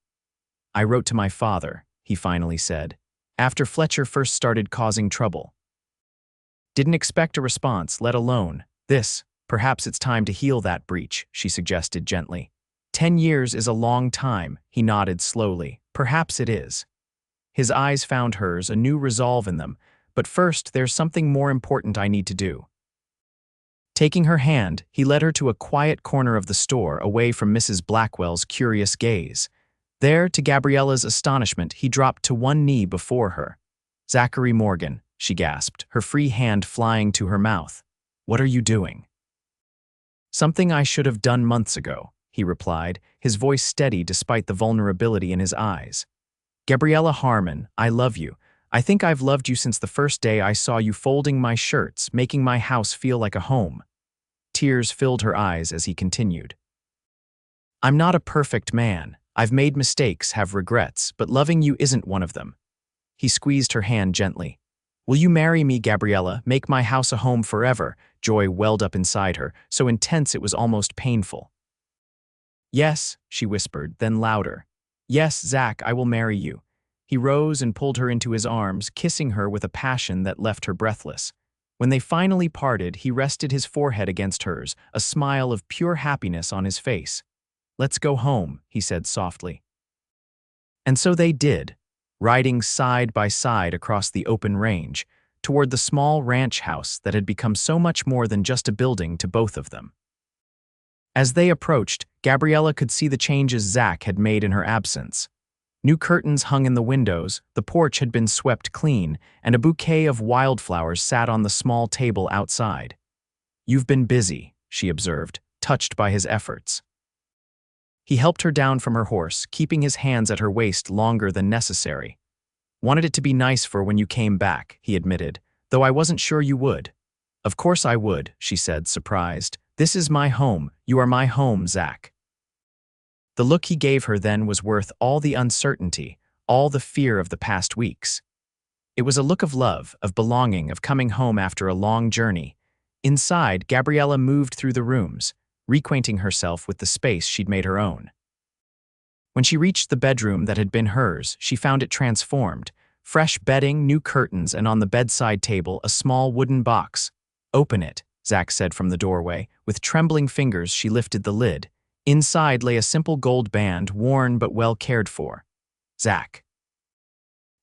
I wrote to my father, he finally said, after Fletcher first started causing trouble. Didn't expect a response, let alone this. Perhaps it's time to heal that breach, she suggested gently. 10 years is a long time, he nodded slowly. Perhaps it is. His eyes found hers, a new resolve in them. But first, there's something more important I need to do. Taking her hand, he led her to a quiet corner of the store, away from Mrs. Blackwell's curious gaze. There, to Gabriella's astonishment, he dropped to one knee before her. "Zachary Morgan," she gasped, her free hand flying to her mouth. "What are you doing?" "Something I should have done months ago," he replied, his voice steady despite the vulnerability in his eyes. "Gabriella Harmon, I love you. I think I've loved you since the first day I saw you folding my shirts, making my house feel like a home." Tears filled her eyes as he continued. "I'm not a perfect man. I've made mistakes, have regrets, but loving you isn't one of them." He squeezed her hand gently. "Will you marry me, Gabriella? Make my house a home forever?" Joy welled up inside her, so intense it was almost painful. "Yes," she whispered, then louder. "Yes, Zach, I will marry you." He rose and pulled her into his arms, kissing her with a passion that left her breathless. When they finally parted, he rested his forehead against hers, a smile of pure happiness on his face. "Let's go home," he said softly. And so they did, riding side by side across the open range, toward the small ranch house that had become so much more than just a building to both of them. As they approached, Gabriella could see the changes Zach had made in her absence. New curtains hung in the windows, the porch had been swept clean, and a bouquet of wildflowers sat on the small table outside. "You've been busy," she observed, touched by his efforts. He helped her down from her horse, keeping his hands at her waist longer than necessary. "Wanted it to be nice for when you came back," he admitted, "though I wasn't sure you would." "Of course I would," she said, surprised. "This is my home. You are my home, Zach." The look he gave her then was worth all the uncertainty, all the fear of the past weeks. It was a look of love, of belonging, of coming home after a long journey. Inside, Gabriella moved through the rooms, reacquainting herself with the space she'd made her own. When she reached the bedroom that had been hers, she found it transformed. Fresh bedding, new curtains, and on the bedside table, a small wooden box. "Open it," Zach said from the doorway. With trembling fingers, she lifted the lid. Inside lay a simple gold band, worn but well cared for. "Zach."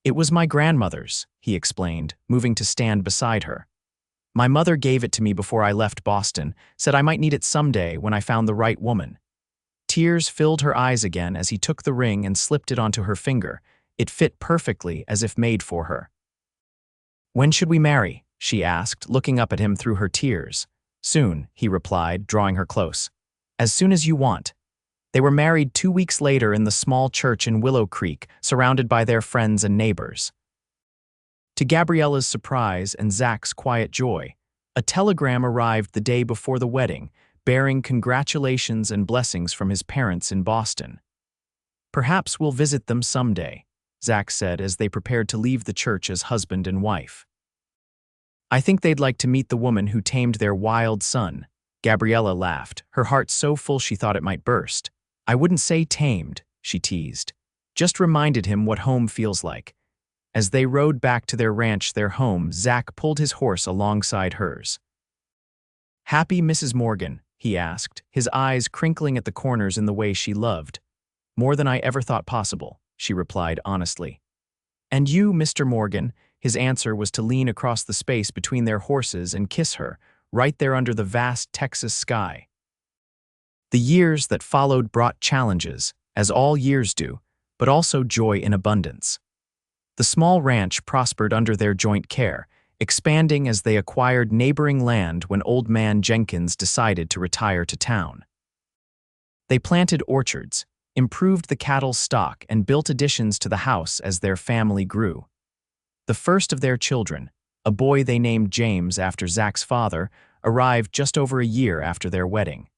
"It was my grandmother's," he explained, moving to stand beside her. "My mother gave it to me before I left Boston, said I might need it someday when I found the right woman." Tears filled her eyes again as he took the ring and slipped it onto her finger. It fit perfectly, as if made for her. "When should we marry?" she asked, looking up at him through her tears. "Soon," he replied, drawing her close. "As soon as you want." They were married 2 weeks later in the small church in Willow Creek, surrounded by their friends and neighbors. To Gabriella's surprise and Zach's quiet joy, a telegram arrived the day before the wedding, bearing congratulations and blessings from his parents in Boston. "Perhaps we'll visit them someday," Zach said as they prepared to leave the church as husband and wife. "I think they'd like to meet the woman who tamed their wild son." Gabriella laughed, her heart so full she thought it might burst. "I wouldn't say tamed," she teased. "Just reminded him what home feels like." As they rode back to their ranch, their home, Zach pulled his horse alongside hers. "Happy, Mrs. Morgan?" he asked, his eyes crinkling at the corners in the way she loved. "More than I ever thought possible," she replied honestly. "And you, Mr. Morgan?" His answer was to lean across the space between their horses and kiss her, right there under the vast Texas sky. The years that followed brought challenges, as all years do, but also joy in abundance. The small ranch prospered under their joint care, expanding as they acquired neighboring land when Old Man Jenkins decided to retire to town. They planted orchards, improved the cattle stock, and built additions to the house as their family grew. The first of their children, a boy they named James after Zach's father, arrived just over a year after their wedding.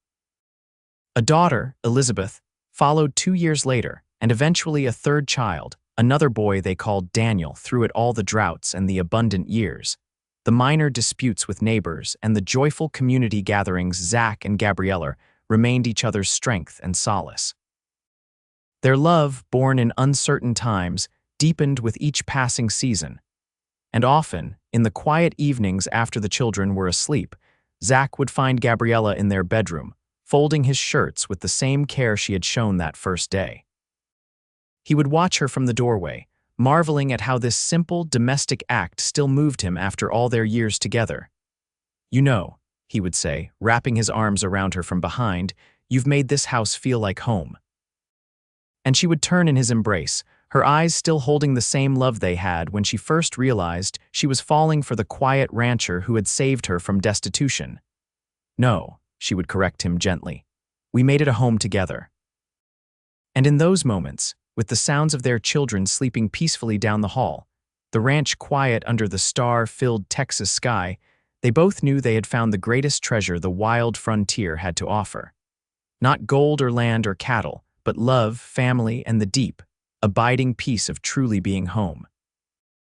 A daughter, Elizabeth, followed 2 years later, and eventually a third child, another boy they called Daniel, through it all the droughts and the abundant years, the minor disputes with neighbors, and the joyful community gatherings. Zach and Gabriella remained each other's strength and solace. Their love, born in uncertain times, deepened with each passing season. And often, in the quiet evenings after the children were asleep, Zach would find Gabriella in their bedroom, folding his shirts with the same care she had shown that first day. He would watch her from the doorway, marveling at how this simple domestic act still moved him after all their years together. "You know," he would say, wrapping his arms around her from behind, "you've made this house feel like home." And she would turn in his embrace, her eyes still holding the same love they had when she first realized she was falling for the quiet rancher who had saved her from destitution. "No," she would correct him gently. "We made it a home together." And in those moments, with the sounds of their children sleeping peacefully down the hall, the ranch quiet under the star-filled Texas sky, they both knew they had found the greatest treasure the wild frontier had to offer. Not gold or land or cattle, but love, family, and the deep, abiding peace of truly being home.